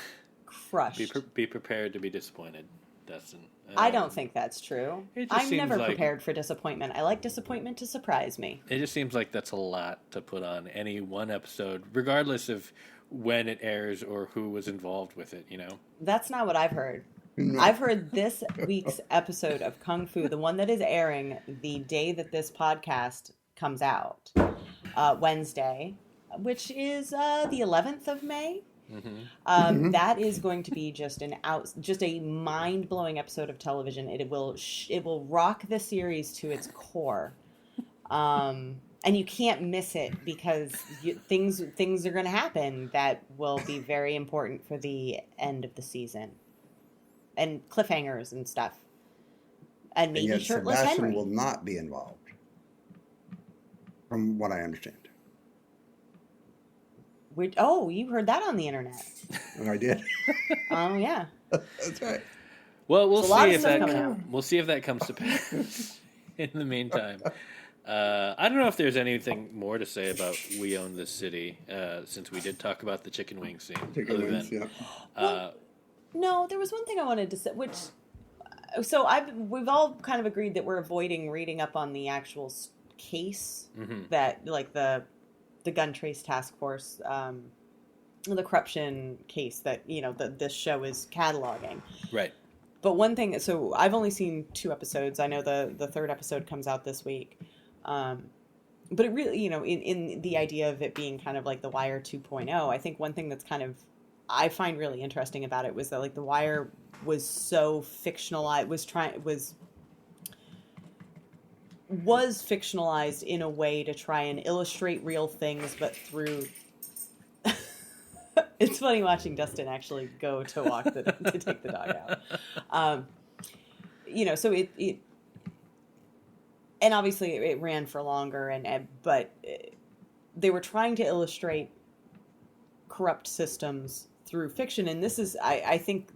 Be prepared to be disappointed, Dustin. I don't think that's true. It just I'm seems never like- prepared for disappointment. I like disappointment to surprise me. It just seems like that's a lot to put on any one episode, regardless of when it airs or who was involved with it, That's not what I've heard. No. I've heard this week's episode of Kung Fu, the one that is airing the day that this podcast comes out, Wednesday, which is the 11th of May. That is going to be just a mind-blowing episode of television. It will rock the series to its core, and you can't miss it because things are going to happen that will be very important for the end of the season, and cliffhangers and stuff, and And maybe yet shirtless Sebastian Henry. will not be involved, from what I understand. You heard that on the internet? And I did. Oh yeah. That's right. Well, we'll There's a lot see of if stuff that coming out. we'll see if that comes to pass. In the meantime, I don't know if there's anything more to say about We Own This City, since we did talk about the chicken wing scene. Chicken other wings, than, yeah. No, there was one thing I wanted to say, we've all kind of agreed that we're avoiding reading up on the actual case that, like, the gun trace task force, the corruption case that this show is cataloging. Right. But one thing, so I've only seen 2 episodes. I know the third episode comes out this week. But it really, in the idea of it being kind of like The Wire 2.0, I think one thing that's kind of, I find really interesting about it was that, like, The Wire was so fictionalized, was fictionalized in a way to try and illustrate real things, but through... It's funny watching Dustin actually go to walk to take the dog out. So it and obviously it ran for longer, but they were trying to illustrate corrupt systems through fiction, and this is, I think,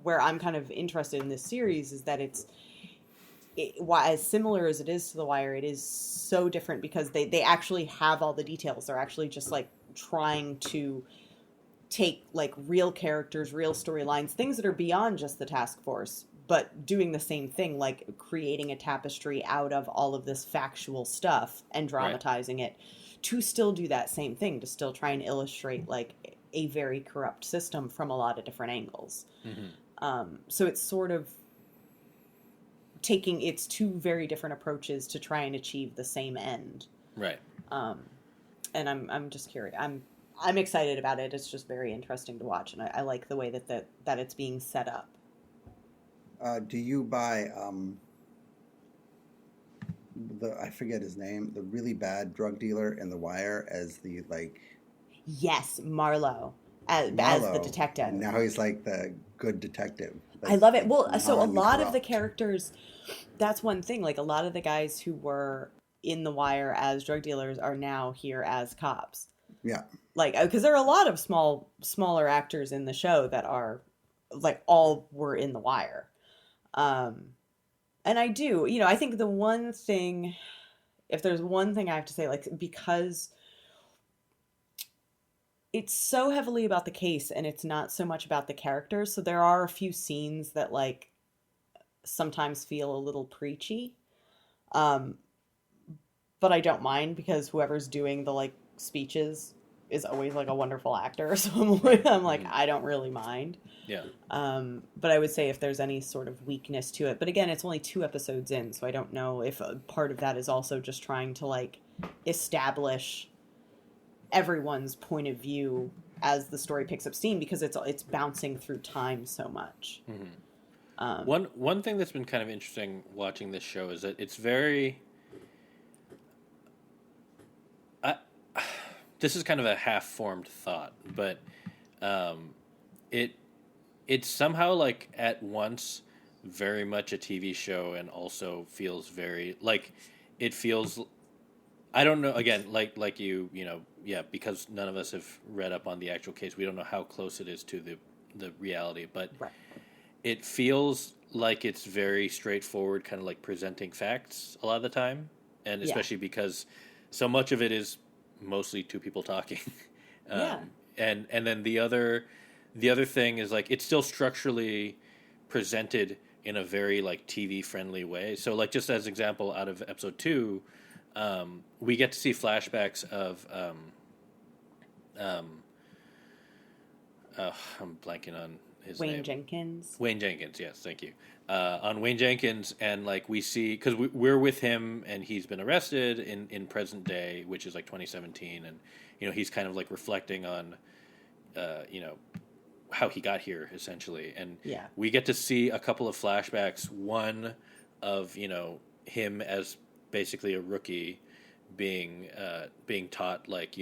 where I'm kind of interested in this series is that as similar as it is to The Wire, it is so different because they actually have all the details. They're actually just like trying to take like real characters, real storylines, things that are beyond just the task force, but doing the same thing, like creating a tapestry out of all of this factual stuff and dramatizing it to still do that same thing, to still try and illustrate like a very corrupt system from a lot of different angles. So it's sort of taking its 2 very different approaches to try and achieve the same end. Right. And I'm just curious. I'm excited about it. It's just very interesting to watch, and I like the way that it's being set up. Do you buy I forget his name, the really bad drug dealer in The Wire as the, like... Yes, Marlowe. as the Marlo, detective. and now he's like the good detective. I love it. Well, so a morally lot of the corrupt. characters, that's one thing. Like a lot of the guys who were in The Wire as drug dealers are now here as cops. Yeah. Like, because there are a lot of smaller actors in the show that are like all were in The Wire. And I do, I think the one thing, if there's one thing I have to say, like, because it's so heavily about the case and it's not so much about the characters. So there are a few scenes that like sometimes feel a little preachy. But I don't mind because whoever's doing the like speeches is always like a wonderful actor. So I'm like, I don't really mind. Yeah. But I would say if there's any sort of weakness to it, but again, it's only 2 episodes in. So I don't know if a part of that is also just trying to like establish everyone's point of view as the story picks up steam because it's bouncing through time so much. Mm-hmm. One thing that's been kind of interesting watching this show is that it's very. This is kind of a half-formed thought, but it's somehow like at once very much a TV show and also feels very like it feels. I don't know. Again, like you know, yeah, because none of us have read up on the actual case, we don't know how close it is to the reality, but Right. It feels like it's very straightforward, kind of like presenting facts a lot of the time, and especially because so much of it is mostly 2 people talking. Yeah. And then the other thing is like it's still structurally presented in a very like TV friendly way. So like just as example, out of episode 2. We get to see flashbacks of I'm blanking on his name. Wayne Jenkins, yes, thank you. On Wayne Jenkins, and like we see because we're with him, and he's been arrested in present day, which is like 2017, and he's kind of like reflecting on how he got here essentially, and we get to see a couple of flashbacks. One of him as basically a rookie being taught like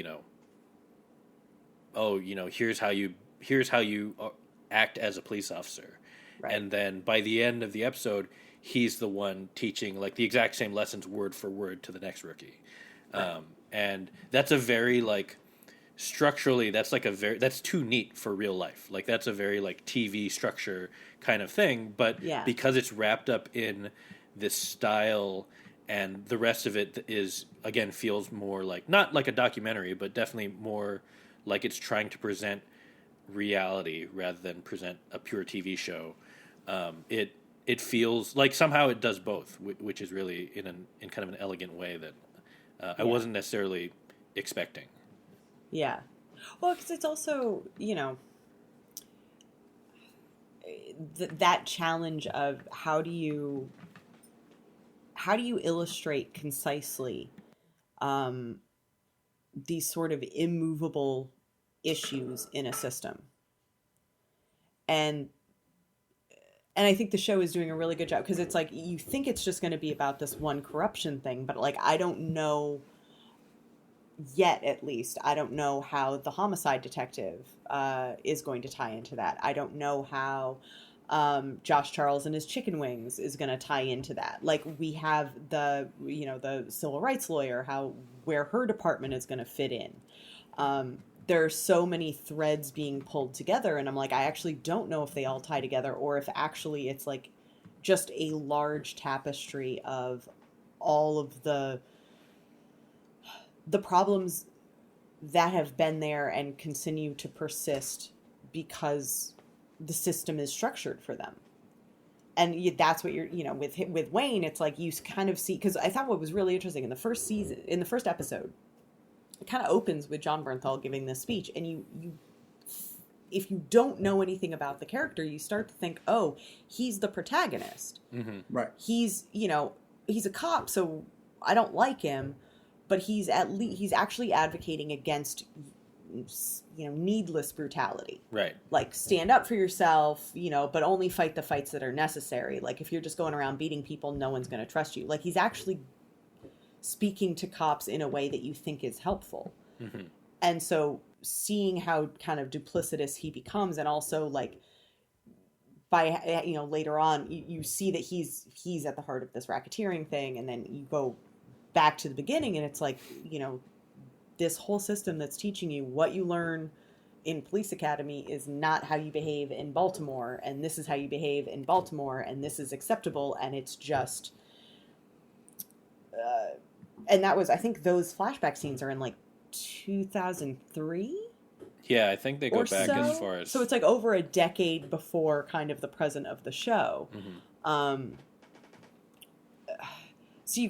here's how you act as a police officer, right. And then by the end of the episode he's the one teaching like the exact same lessons word for word to the next rookie, right. And that's a very like structurally that's too neat for real life, like that's a very like TV structure kind of thing, but because it's wrapped up in this style. And the rest of it is, again, feels more like, not like a documentary, but definitely more like it's trying to present reality rather than present a pure TV show. It feels like somehow it does both, which is really in kind of an elegant way that I wasn't necessarily expecting. Yeah. Well, because it's also, that challenge of how do you illustrate concisely these sort of immovable issues in a system, and I think the show is doing a really good job because it's like you think it's just going to be about this one corruption thing, but like I don't know yet, at least I don't know how the homicide detective is going to tie into that. I don't know how Josh Charles and his chicken wings is going to tie into that. Like we have the civil rights lawyer, where her department is going to fit in. There are so many threads being pulled together, and I'm like, I actually don't know if they all tie together or if actually it's like just a large tapestry of all of the problems that have been there and continue to persist because the system is structured for them. And that's what you're, with Wayne, it's like you kind of see, because I thought what was really interesting in the first episode, it kind of opens with John Bernthal giving this speech, and you if you don't know anything about the character, you start to think, oh, he's the protagonist. Mm-hmm. Right. He's a cop, so I don't like him, but he's actually advocating against needless brutality. Right. Like stand up for yourself, but only fight the fights that are necessary. Like if you're just going around beating people, no one's going to trust you. Like he's actually speaking to cops in a way that you think is helpful. Mm-hmm. And so seeing how kind of duplicitous he becomes, and also like by later on you see that he's at the heart of this racketeering thing, and then you go back to the beginning and it's like, this whole system that's teaching you what you learn in police academy is not how you behave in Baltimore, and this is how you behave in Baltimore, and this is acceptable, and it's just and that was, I think those flashback scenes are in like 2003. Yeah, I think they go back so. as far as... So it's like over a decade before kind of the present of the show. Mm-hmm. So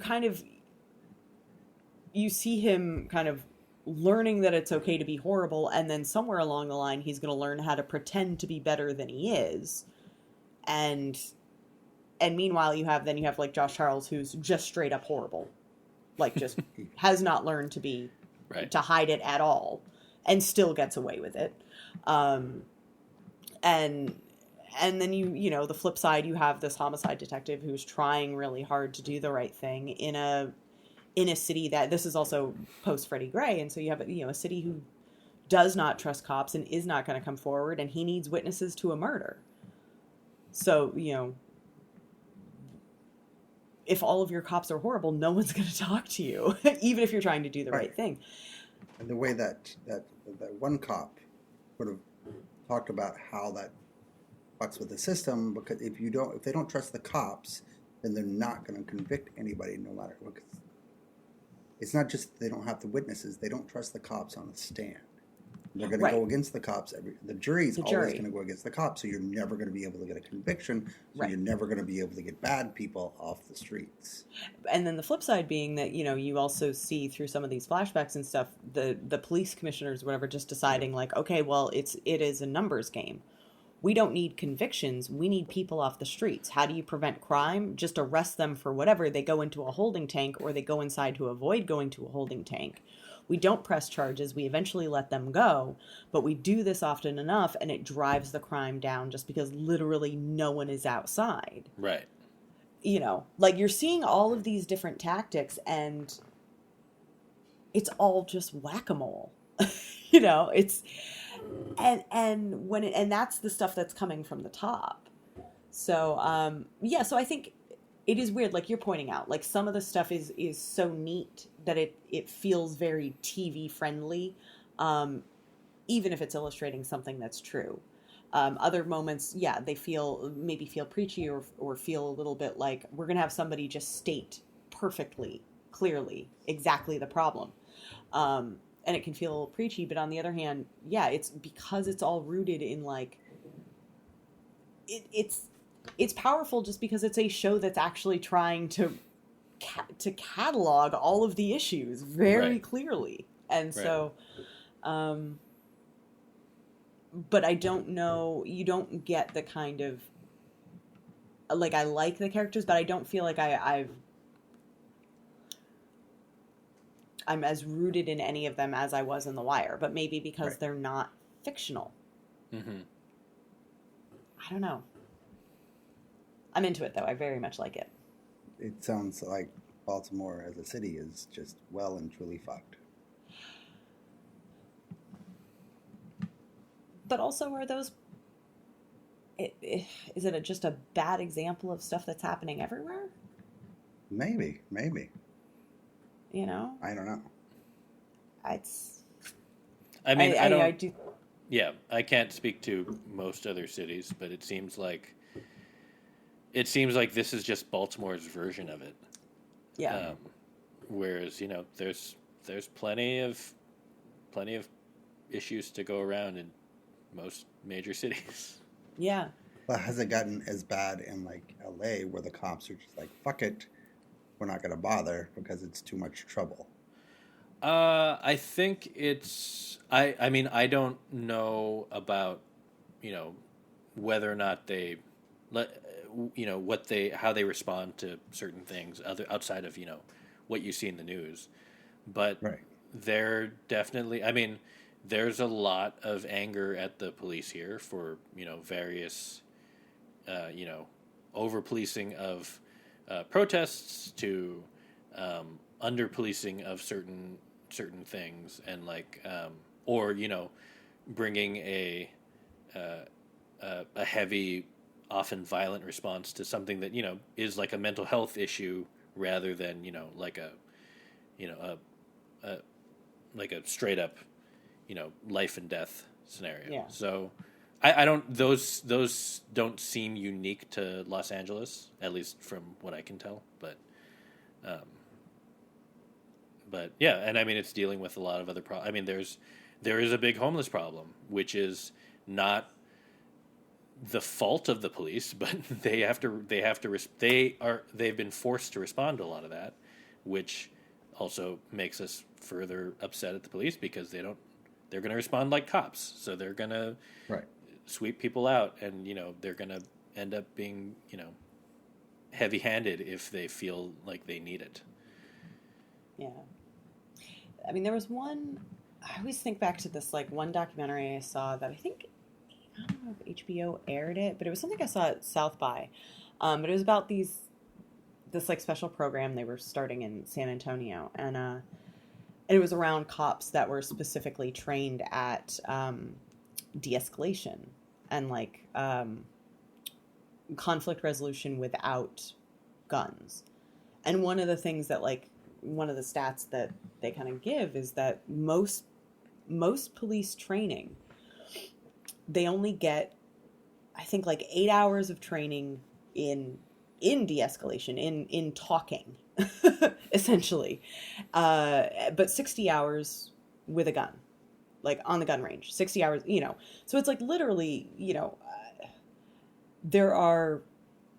you see him kind of learning that it's okay to be horrible, and then somewhere along the line he's going to learn how to pretend to be better than he is. And meanwhile you have like Josh Charles, who's just straight up horrible. Like, just has not learned to be, right, to hide it at all, and still gets away with it. And then the flip side, you have this homicide detective who's trying really hard to do the right thing in a city that, this is also post Freddie Gray, and so you have a city who does not trust cops and is not going to come forward, and he needs witnesses to a murder. So, if all of your cops are horrible, no one's going to talk to you, even if you're trying to do the right thing. And the way that one cop would have talked about how that fucks with the system, because if they don't trust the cops, then they're not going to convict anybody, no matter what. It's not just they don't have the witnesses; they don't trust the cops on the stand. They're going to go against the cops. The jury's always going to go against the cops, so you're never going to be able to get a conviction. So you're never going to be able to get bad people off the streets. And then the flip side being that, you also see through some of these flashbacks and stuff, the police commissioners, whatever, just deciding like, okay, well, it is a numbers game. We don't need convictions. We need people off the streets. How do you prevent crime? Just arrest them for whatever. They go into a holding tank, or they go inside to avoid going to a holding tank. We don't press charges. We eventually let them go, but we do this often enough, and it drives the crime down just because literally no one is outside. Right. Like, you're seeing all of these different tactics, and it's all just whack-a-mole. It's and that's the stuff that's coming from the top. So so I think it is weird, like you're pointing out, like some of the stuff is so neat that it feels very TV friendly, even if it's illustrating something that's true. Other moments, they maybe feel preachy, or feel a little bit like we're going to have somebody just state perfectly, clearly, exactly the problem. And it can feel a little preachy, but on the other hand, it's because it's all rooted in like, it's powerful just because it's a show that's actually trying to catalog all of the issues very clearly. And so, but I don't know, you don't get the kind of, like, I like the characters, but I don't feel like I'm as rooted in any of them as I was in The Wire, but maybe because they're not fictional. Mm-hmm. I don't know. I'm into it, though. I very much like it. It sounds like Baltimore as a city is just well and truly fucked. But also, are those... Is it just a bad example of stuff that's happening everywhere? Maybe. You know? I don't know. I mean, I don't... I do... Yeah, I can't speak to most other cities, but it seems like this is just Baltimore's version of it. Yeah. Whereas, there's plenty of issues to go around in most major cities. Yeah. But has it gotten as bad in like LA, where the cops are just like, fuck it, we're not going to bother because it's too much trouble? I think it's... I mean, I don't know about, whether or not they... how they respond to certain things outside of, what you see in the news. But they're definitely... I mean, there's a lot of anger at the police here for, various, over-policing of protests to under-policing of certain certain things, and like, or bringing a heavy, often violent response to something that is like a mental health issue rather than like a like a straight up life and death scenario. Yeah. So I don't those don't seem unique to Los Angeles, at least from what I can tell, but yeah, and I mean it's dealing with a lot of other problems. I mean there is a big homeless problem, which is not the fault of the police, but they've been forced to respond to a lot of that, which also makes us further upset at the police because they're going to respond like cops, so they're going to sweep people out, and they're going to end up being heavy-handed if they feel like they need it. Yeah. I mean, there was one, I always think back to this, like, one documentary I saw that I don't know if HBO aired it, but it was something I saw at South by. But it was about this like special program they were starting in San Antonio, and it was around cops that were specifically trained at de-escalation and like conflict resolution without guns. And one of the things that one of the stats that they kind of give is that most police training, they only get, I think, like 8 hours of training in de-escalation, in talking, essentially, but 60 hours with a gun, like on the gun range, 60 hours, so it's like literally, there are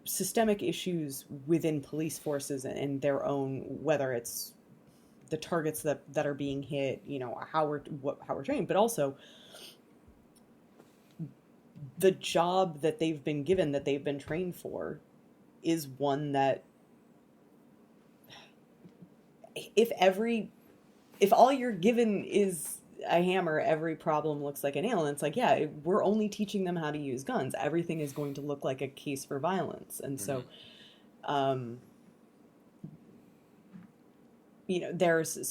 systemic issues within police forces and their own, whether it's the targets that are being hit, how we're trained, but also the job that they've been given, that they've been trained for, is one that if all you're given is a hammer, every problem looks like a nail. And it's like, yeah, we're only teaching them how to use guns. Everything is going to look like a case for violence. And so, so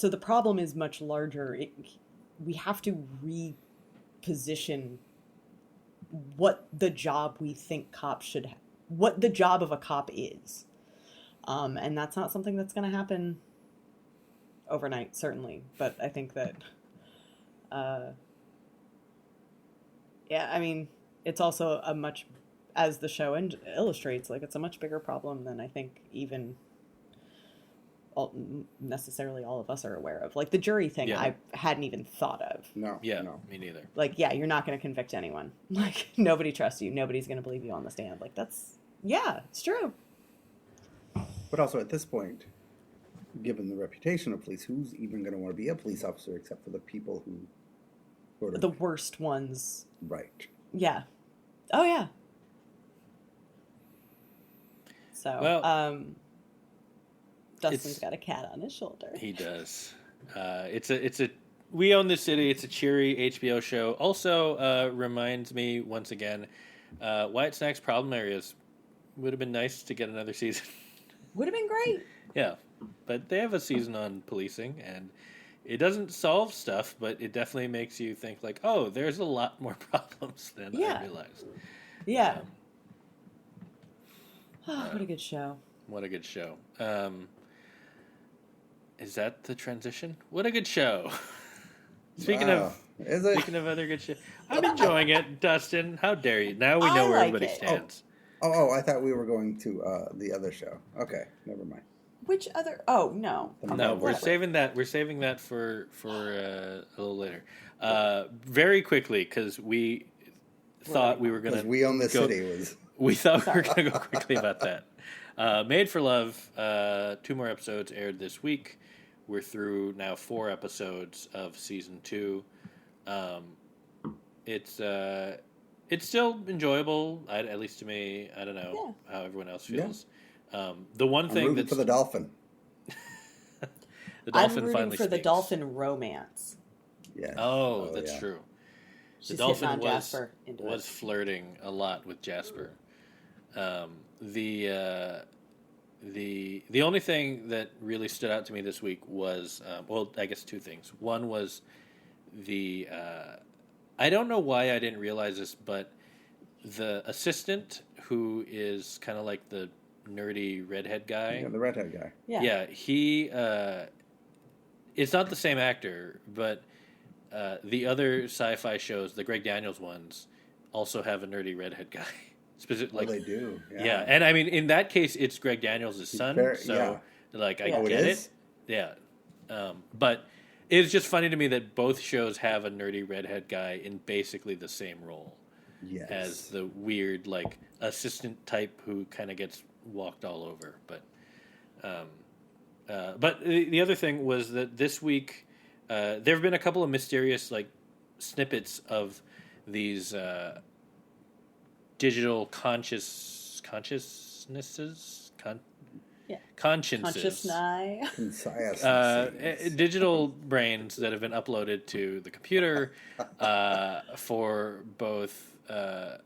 the problem is much larger. We have to reposition what the job we think cops should have, what the job of a cop is. And that's not something that's going to happen overnight, certainly. But I think that, I mean, it's also a much, as the show illustrates, like it's a much bigger problem than I think even necessarily all of us are aware of. Like the jury thing, I hadn't even thought of. No. Me neither. Like, you're not going to convict anyone. Like, nobody trusts you. Nobody's going to believe you on the stand. Like, it's true. But also at this point, given the reputation of police, who's even going to want to be a police officer except for the people who sort of... The worst ones. Right. Yeah. Oh, yeah. So, well, Dustin's got a cat on his shoulder. He does. It's a We Own This City. It's a cheery HBO show. Also, reminds me once again, White Snack's problem areas would have been nice to get another season. Would have been great. Yeah, but they have a season on policing, and it doesn't solve stuff, but it definitely makes you think like, oh, there's a lot more problems than I realized. Yeah. What a good show. What a good show. Is that the transition? What a good show. Speaking of other good shit, I'm enjoying it, Dustin. How dare you? Now we know where everybody stands. Oh, I thought we were going to the other show. Okay, never mind. Which other? Oh, no. No, we're saving that. We're saving that for a little later. Very quickly, because we thought we were going to... We Own This City. We thought we were going to go quickly about that. Made for Love, 2 more episodes aired this week. We're through now 4 episodes of season 2. It's still enjoyable, at least to me. I don't know how everyone else feels. The one thing that's for the dolphin. The dolphin I'm rooting finally for the speaks. dolphin romance. Yeah. Oh, that's true. She's the dolphin was flirting a lot with Jasper. the only thing that really stood out to me this week was I guess two things. One was the I don't know why I didn't realize this, but the assistant who is kind of like the nerdy redhead guy. Yeah, the redhead guy. Yeah, he. It's not the same actor, but the other sci-fi shows, the Greg Daniels ones, also have a nerdy redhead guy. Like, they do. Yeah, and I mean, in that case, it's Greg Daniels' son, like I get it. Yeah, but it's just funny to me that both shows have a nerdy redhead guy in basically the same role as the weird like assistant type who kind of gets walked all over. But the other thing was that this week there have been a couple of mysterious like snippets of these digital consciences. Digital brains that have been uploaded to the computer for both of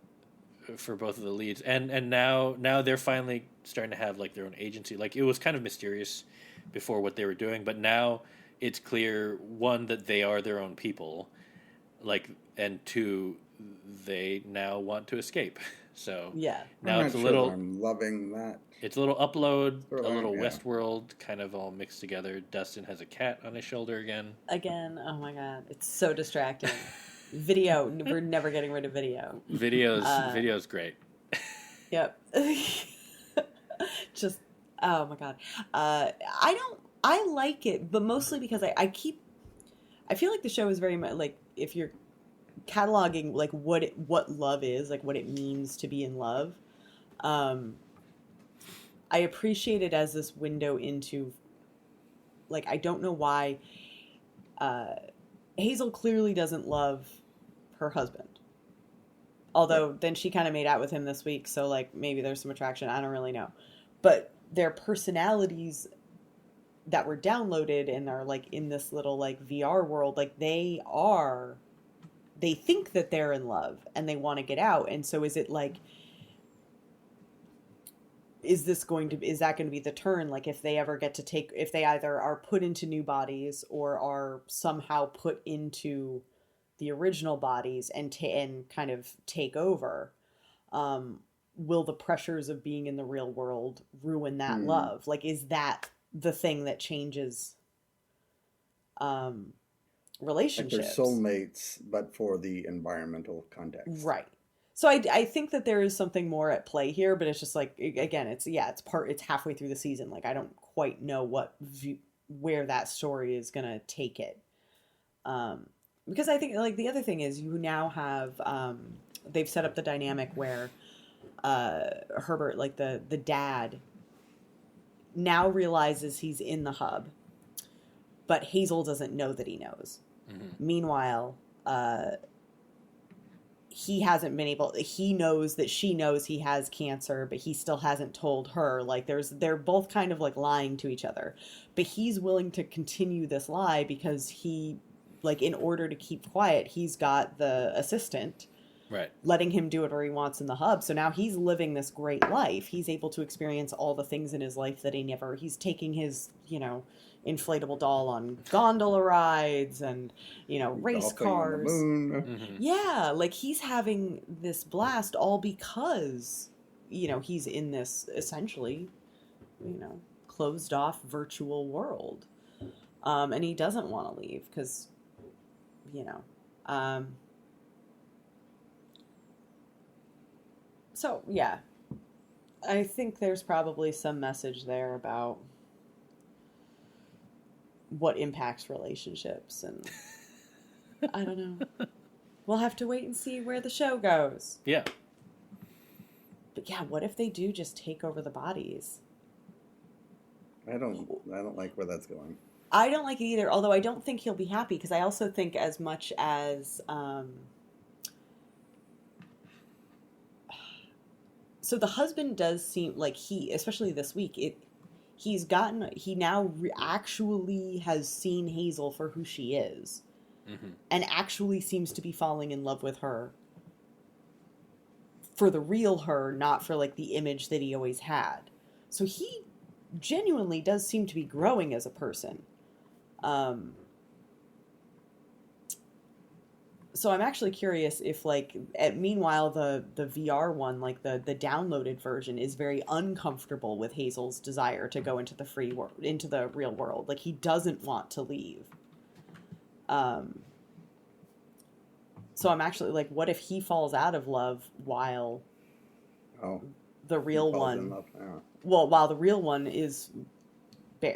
the leads, and now they're finally starting to have like their own agency. Like it was kind of mysterious before what they were doing, but now it's clear, one, that they are their own people, like, and two, they now want to escape. So now it's a little. I'm loving that. It's a little Upload, a little Westworld, kind of all mixed together. Dustin has a cat on his shoulder again. Oh my god, it's so distracting. Video, we're never getting rid of video. Video's great. Yep. Just, oh my god. I like it, but mostly because I feel like the show is very much like, if you're cataloging like what love is, like what it means to be in love, I appreciate it as this window into, like, I don't know why Hazel clearly doesn't love her husband. Although then she kind of made out with him this week, so like maybe there's some attraction, I don't really know. But their personalities that were downloaded and are like in this little like VR world, like they think that they're in love and they want to get out. And so is it like, is that going to be the turn? Like if they ever get to if they either are put into new bodies or are somehow put into the original bodies and kind of take over, will the pressures of being in the real world ruin that love? Like, is that the thing that changes relationships? Like they're soulmates, but for the environmental context. Right. So I think that there is something more at play here, but it's just like, again, it's halfway through the season. Like I don't quite know where that story is going to take it. Because I think like the other thing is you now have, they've set up the dynamic where Herbert, like the dad, now realizes he's in the hub, but Hazel doesn't know that he knows. Mm-hmm. Meanwhile, he hasn't been able, he knows that she knows he has cancer, but he still hasn't told her. Like they're both kind of like lying to each other, but he's willing to continue this lie because he, like, in order to keep quiet, he's got the assistant letting him do whatever he wants in the hub. So now he's living this great life. He's able to experience all the things in his life that he's taking his, inflatable doll on gondola rides and, race cars. Mm-hmm. Yeah, like he's having this blast all because, he's in this essentially, closed off virtual world. And he doesn't want to leave because, so yeah, I think there's probably some message there about what impacts relationships, and I don't know. We'll have to wait and see where the show goes. Yeah. But yeah, what if they do just take over the bodies? I don't like where that's going. I don't like it either, although I don't think he'll be happy, because I also think as much as so the husband does seem like especially this week, he now actually has seen Hazel for who she is, and actually seems to be falling in love with her for the real her, not for like the image that he always had. So he genuinely does seem to be growing as a person. So I'm actually curious if, like, meanwhile, the VR one, like the downloaded version, is very uncomfortable with Hazel's desire to go into the into the real world. Like, he doesn't want to leave. So I'm actually like, what if he falls out of love while the real one? Well, while the real one is,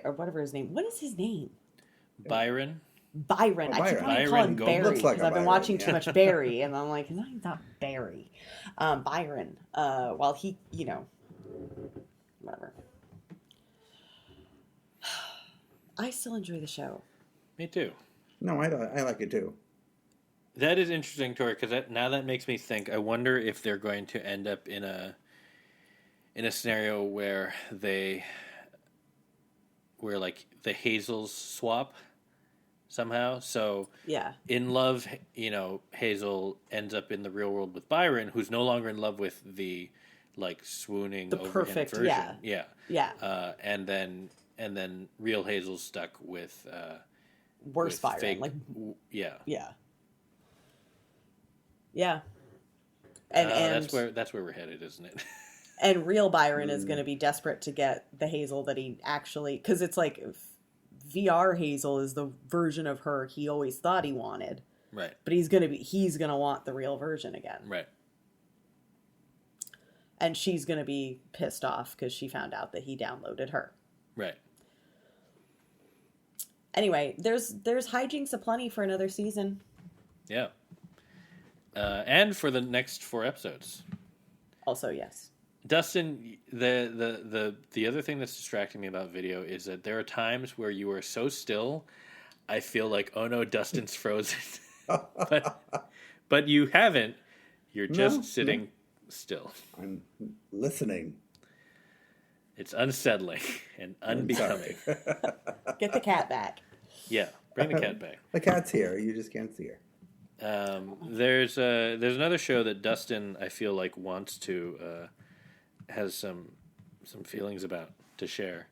or whatever his name. What is his name? Byron. Byron. I keep wanting to call him Barry because I've been watching too much Barry, and I'm like, he's not Barry. Byron. While he, whatever. I still enjoy the show. Me too. No, I like it too. That is interesting, Tori, because now that makes me think. I wonder if they're going to end up in a scenario where like the Hazels swap somehow. So yeah, in love, Hazel ends up in the real world with Byron, who's no longer in love with the like swooning the over perfect version. Yeah. And then real Hazel's stuck with worse Byron. Fake, like yeah. And that's where we're headed, isn't it? And real Byron is going to be desperate to get the Hazel that he actually, because it's like VR Hazel is the version of her he always thought he wanted. Right. But he's going to want the real version again. Right. And she's going to be pissed off because she found out that he downloaded her. Right. Anyway, there's hijinks aplenty for another season. Yeah. And for the next 4 episodes. Also, yes. Dustin, the other thing that's distracting me about video is that there are times where you are so still, I feel like, oh no, Dustin's frozen. but you haven't. You're just sitting still. I'm listening. It's unsettling and unbecoming. Get the cat back. Yeah, bring the cat back. The cat's here. You just can't see her. There's another show that Dustin, I feel like, wants to has some feelings about to share.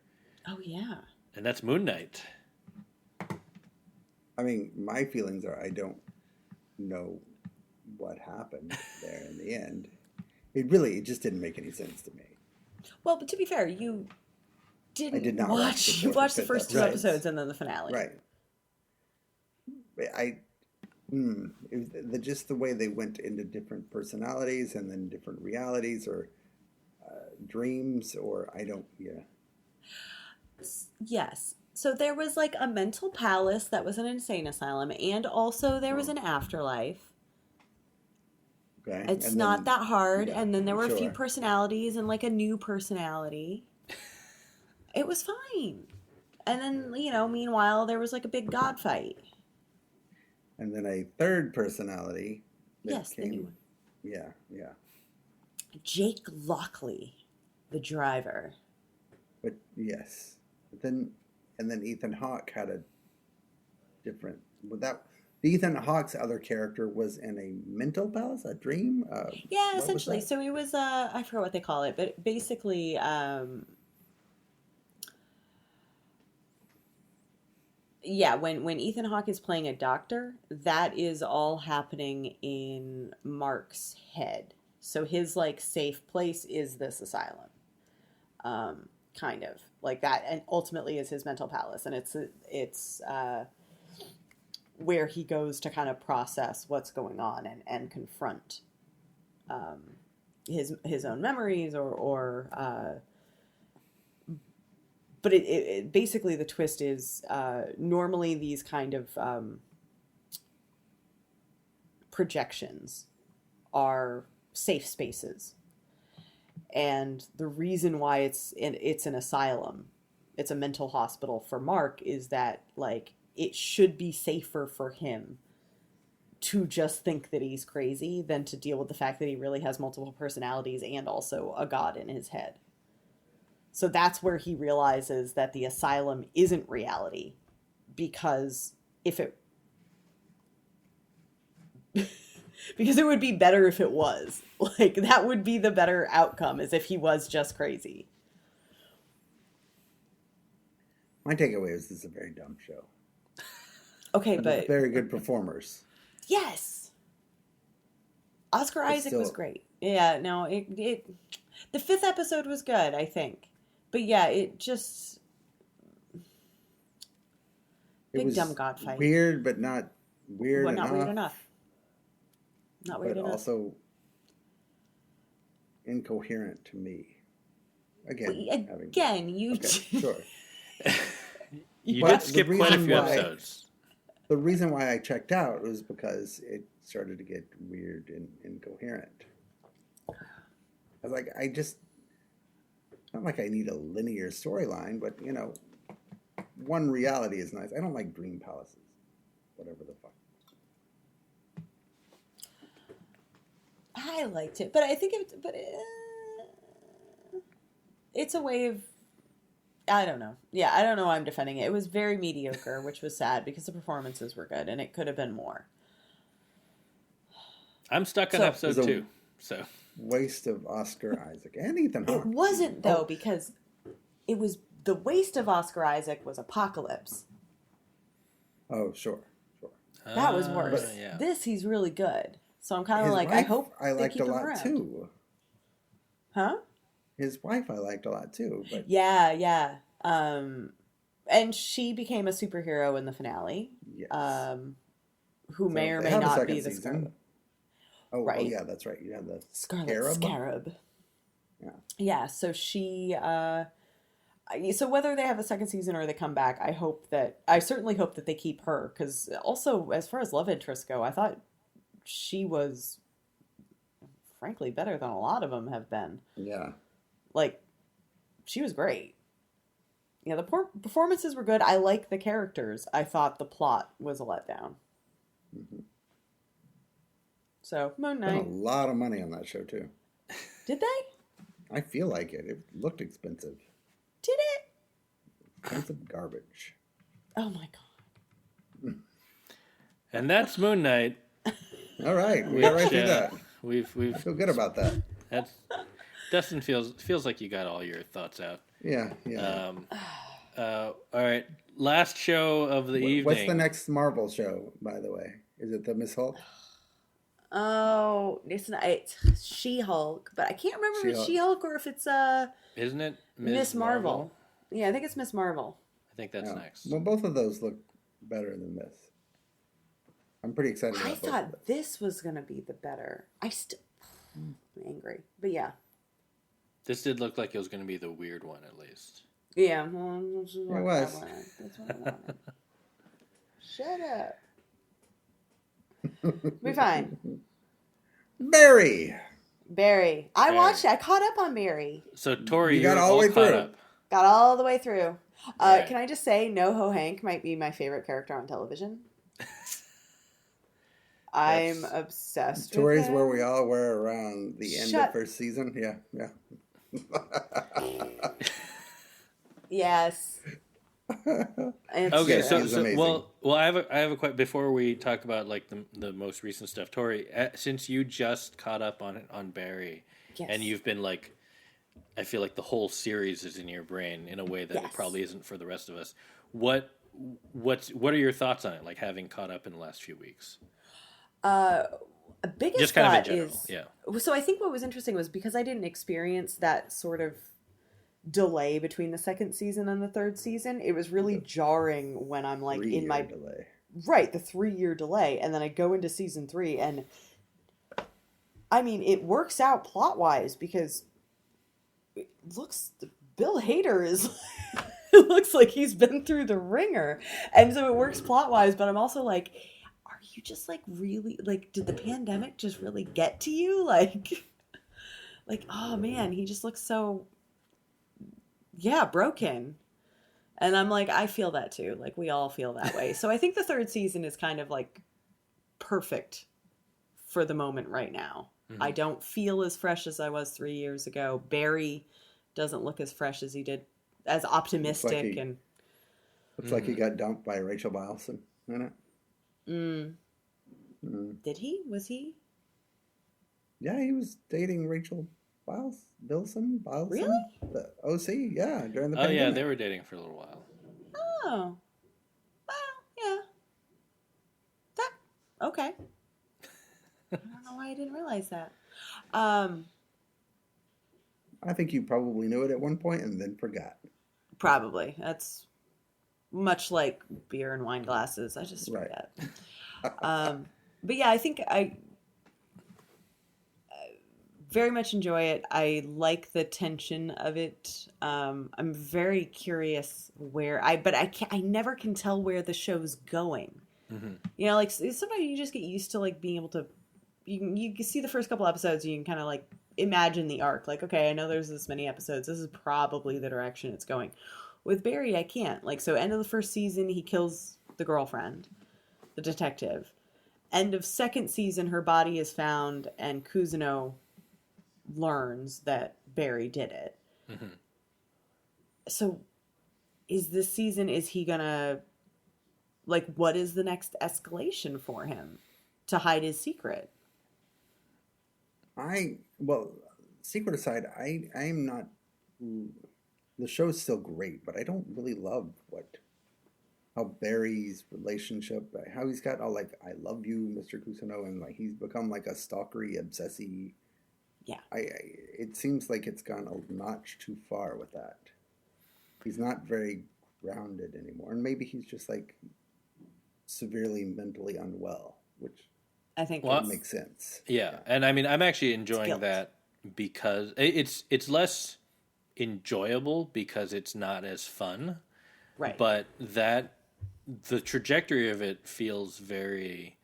Oh yeah. And that's Moon Knight. I mean, my feelings are I don't know what happened there in the end. It just didn't make any sense to me. Well, but to be fair, you didn't I did not watch. You watched the first 2 episodes and then the finale. Right. It was just the way they went into different personalities and then different realities or dreams or Yes. So there was like a mental palace that was an insane asylum, and also there was an afterlife. Okay. It's not that hard. Yeah, and then there were a few sure. personalities and like a new personality. It was fine. And then, meanwhile, there was like a big god fight. And then a third personality. Yes, the new one. Yeah. Jake Lockley, the driver. But yes. And then Ethan Hawke had a different. The Ethan Hawke's other character was in a mental palace, a dream. Yeah, essentially. So it was I forget what they call it, but basically, yeah, when Ethan Hawke is playing a doctor, that is all happening in Mark's head. So his like safe place is this asylum, kind of like that, and ultimately is his mental palace, and it's where he goes to kind of process what's going on and confront his own memories but it basically the twist is normally these kind of projections are safe spaces, and the reason why it's an asylum, it's a mental hospital for Mark, is that like it should be safer for him to just think that he's crazy than to deal with the fact that he really has multiple personalities and also a god in his head. So that's where he realizes that the asylum isn't reality, because because it would be better if it was. Like, that would be the better outcome, is if he was just crazy. My takeaway is this is a very dumb show. Okay, but Very good performers. yes, Oscar But Isaac was still- great. Yeah, no, it the 5th episode was good, I think, but yeah, it just It big was dumb god fight. weird, but not weird Well, enough. not weird enough. Not weird But enough. also incoherent to me. Again, You. Okay, sure. You But did the skip quite a reason few why- episodes. The reason why I checked out was because it started to get weird and incoherent. I was like, not like I need a linear storyline, but one reality is nice. I don't like dream palaces, whatever the fuck. I liked it, but I think it's a way of. I don't know. Yeah, I don't know why I'm defending it. It was very mediocre, which was sad because the performances were good and it could have been more. I'm stuck on So- episode There's a- 2. So Waste of Oscar Isaac and Ethan Hawke. It wasn't though because it was the waste of Oscar Isaac was Apocalypse. Oh, sure. That was worse. Yeah. This he's really good. So I'm kind of His like I wife hope I they liked keep a him lot around. too. Huh? His wife I liked a lot too, but Yeah. And she became a superhero in the finale. yes. Who may So or they may have a not second be the season. Scarlet. Oh, Right. yeah, that's right. You have the Scarlet Scarab. Yeah. Yeah, so she so whether they have a second season or they come back, I certainly hope that they keep her cuz also as far as love interests go, I thought she was frankly better than a lot of them have been. Yeah. Like she was great. Yeah, the performances were good. I like the characters. I thought the plot was a letdown. Mhm. So, Moon Spent Knight. a lot of money on that show too. Did they? I feel like it. It looked expensive. Did it? Expensive garbage. Oh my god. And that's Moon Knight. All right, we got right through that. We've I feel good about that. that's Dustin feels like you got all your thoughts out. Yeah. All right, last show of the evening. What's the next Marvel show, by the way? Is it the Miss Hulk? Oh, it's She-Hulk, but I can't remember if it's She-Hulk. She-Hulk or if it's Isn't it Miss Marvel. Yeah, I think it's Miss Marvel. I think that's Yeah. next. Well, both of those look better than this. I'm pretty excited about I both of thought those. this was gonna be the better. I'm angry, but yeah, This did look like it was going to be the weird one, at least. yeah. Well, this is what It I was. wanted. That's what I wanted. Shut up. Be fine. Barry! Barry. I Barry. watched it. I caught up on Barry. So Tori, You got you're all the way caught through. up. Got all the way through. Right. Can I just say, NoHo Hank might be my favorite character on television. I'm That's- obsessed Tori's with him. where we all were around the end Shut- of first season. Yeah. Yes. It's Okay, true. He's so amazing. well, I have a question before we talk about like the most recent stuff. Tori, since you just caught up on Barry, Yes. and you've been like, I feel like the whole series is in your brain in a way that it Yes. probably isn't for the rest of us. What are your thoughts on it? Like having caught up in the last few weeks, biggest just kind of in thought general. is Yeah. so I think what was interesting was because I didn't experience that sort of delay between the second season and the third season, it was really jarring when I'm like in my delay. right, the 3-year delay, and then I go into season 3 and I mean it works out plot wise because it looks Bill Hader is it looks like he's been through the ringer, and so it works plot wise, but I'm also like, are you just like really like did the pandemic just really get to you like oh man, he just looks so broken. And I'm like, I feel that too. Like we all feel that way. So I think the third season is kind of like perfect for the moment right now. Mm-hmm. I don't feel as fresh as I was 3 years ago. Barry doesn't look as fresh as he did, as optimistic he- and Looks like he got dumped by Rachel Bilson, isn't it? did he? Was he? Yeah, he was dating Rachel Bilson? Really? The OC, yeah, during the Oh pandemic. yeah, they were dating for a little while. Oh, well, yeah. That okay. I don't know why I didn't realize that. Um, I think you probably knew it at one point and then forgot. Probably. That's much like beer and wine glasses. I just Right. forget. But yeah, I think I very much enjoy it. I like the tension of it. I'm very curious but I never can tell where the show's going. Mm-hmm. You know, like sometimes you just get used to like being able to, you can see the first couple episodes, you can kind of like imagine the arc. Like, okay, I know there's this many episodes. This is probably the direction it's going. With Barry, I can't. Like, so end of the first season, he kills the girlfriend, the detective. End of second season, her body is found, and Kuzuno learns that Barry did it. Mm-hmm. So is this season, is he gonna, like, what is the next escalation for him to hide his secret? Well, secret aside, I'm not, the show's still great, but I don't really love how Barry's relationship, how he's got all like, I love you, Mr. Kusuno, and like he's become like a stalkery, obsessy. Yeah. It seems like it's gone a notch too far with that. He's not very grounded anymore, and maybe he's just like severely mentally unwell, which I think makes sense. Yeah, and I mean, I'm actually enjoying that because it's less enjoyable because it's not as fun, right? But the trajectory of it feels very,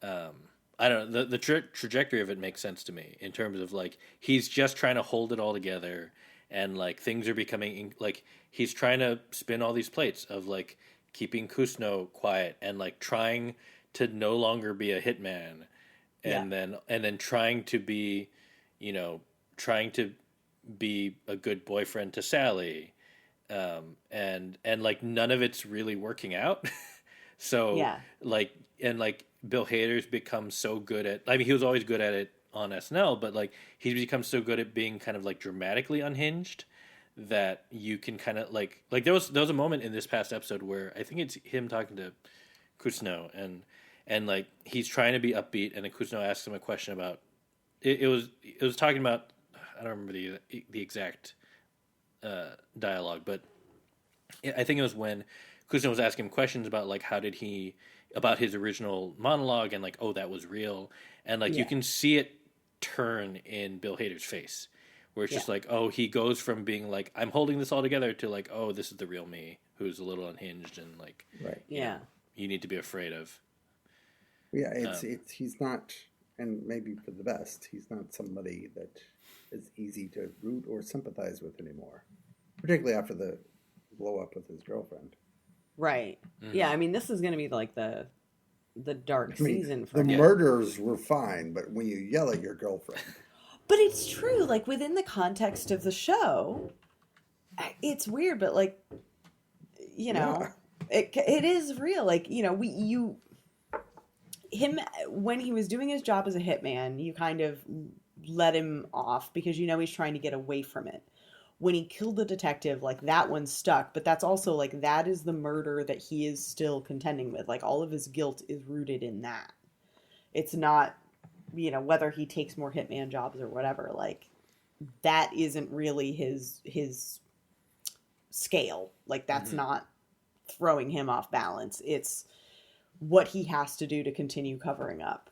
I don't know, the trajectory of it makes sense to me in terms of like he's just trying to hold it all together, and like things are becoming like he's trying to spin all these plates of like keeping Kusno quiet and like trying to no longer be a hitman, and then trying to be, trying to be a good boyfriend to Sally, and like none of it's really working out. So like Bill Hader's become so good at, I mean, he was always good at it on SNL, but like he's become so good at being kind of like dramatically unhinged that you can kind of like there was a moment in this past episode where I think it's him talking to Kusno, and like he's trying to be upbeat, and then Kusno asks him a question about it was talking about, I don't remember the exact dialogue, but I think it was when Kusno was asking him questions about like about his original monologue, and like, oh, that was real, and like you can see it turn in Bill Hader's face, where it's just like, oh, he goes from being like, I'm holding this all together, to like, oh, this is the real me who's a little unhinged and like, you need to be afraid of. Yeah, it's he's not, and maybe for the best, he's not somebody that is easy to root or sympathize with anymore, particularly after the blow up with his girlfriend. Right. Mm-hmm. Yeah, I mean, this is going to be like the dark season for him. The murders were fine, but when you yell at your girlfriend. But it's true, like within the context of the show, it's weird, but like, it is real. Like, him, when he was doing his job as a hitman, you kind of let him off because he's trying to get away from it. When he killed the detective, like that one stuck, but that's also like that is the murder that he is still contending with. Like all of his guilt is rooted in that. It's not, whether he takes more hitman jobs or whatever, like that isn't really his scale. Like that's not throwing him off balance. It's what he has to do to continue covering up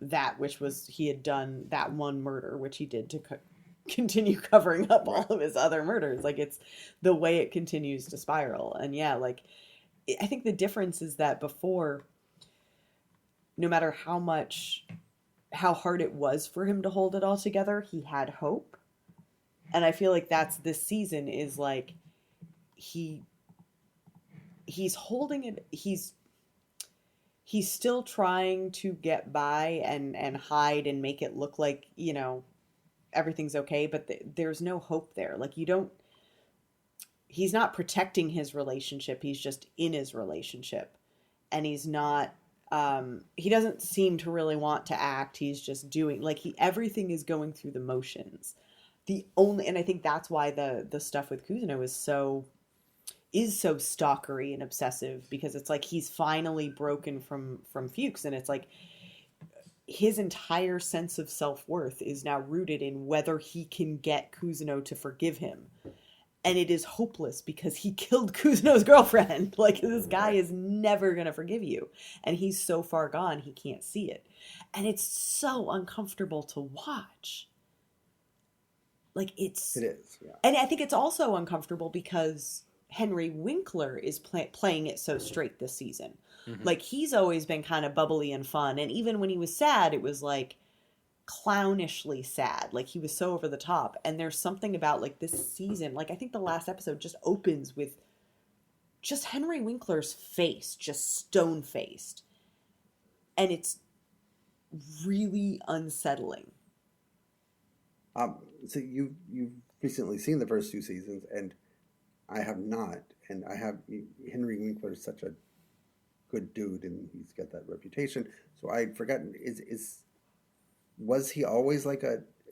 that which was he had done, that one murder which he did to continue covering up all of his other murders. Like it's the way it continues to spiral. And I think the difference is that before, no matter how hard it was for him to hold it all together, he had hope. And I feel like that's this season is like he's holding it. He's still trying to get by and hide and make it look like, everything's okay, but there's no hope there. Like he's not protecting his relationship. He's just in his relationship, and he's not, he doesn't seem to really want to act. He's just doing everything is going through the motions. And I think that's why the stuff with Kuzuno is so is so stalkery and obsessive, because it's like he's finally broken from Fuchs, and it's like his entire sense of self-worth is now rooted in whether he can get Kuzuno to forgive him. And it is hopeless because he killed Kuzuno's girlfriend. Like, this guy is never going to forgive you. And he's so far gone, he can't see it. And it's so uncomfortable to watch. Like, It is, yeah. And I think it's also uncomfortable because Henry Winkler is playing it so straight this season. Mm-hmm. Like, he's always been kind of bubbly and fun. And even when he was sad, it was like clownishly sad. Like, he was so over the top. And there's something about, like, this season, like, I think the last episode just opens with just Henry Winkler's face, just stone-faced. And it's really unsettling. So you've recently seen the first 2 seasons, and I have not. And Henry Winkler is such a good dude, and he's got that reputation. So I'd forgotten, was he always like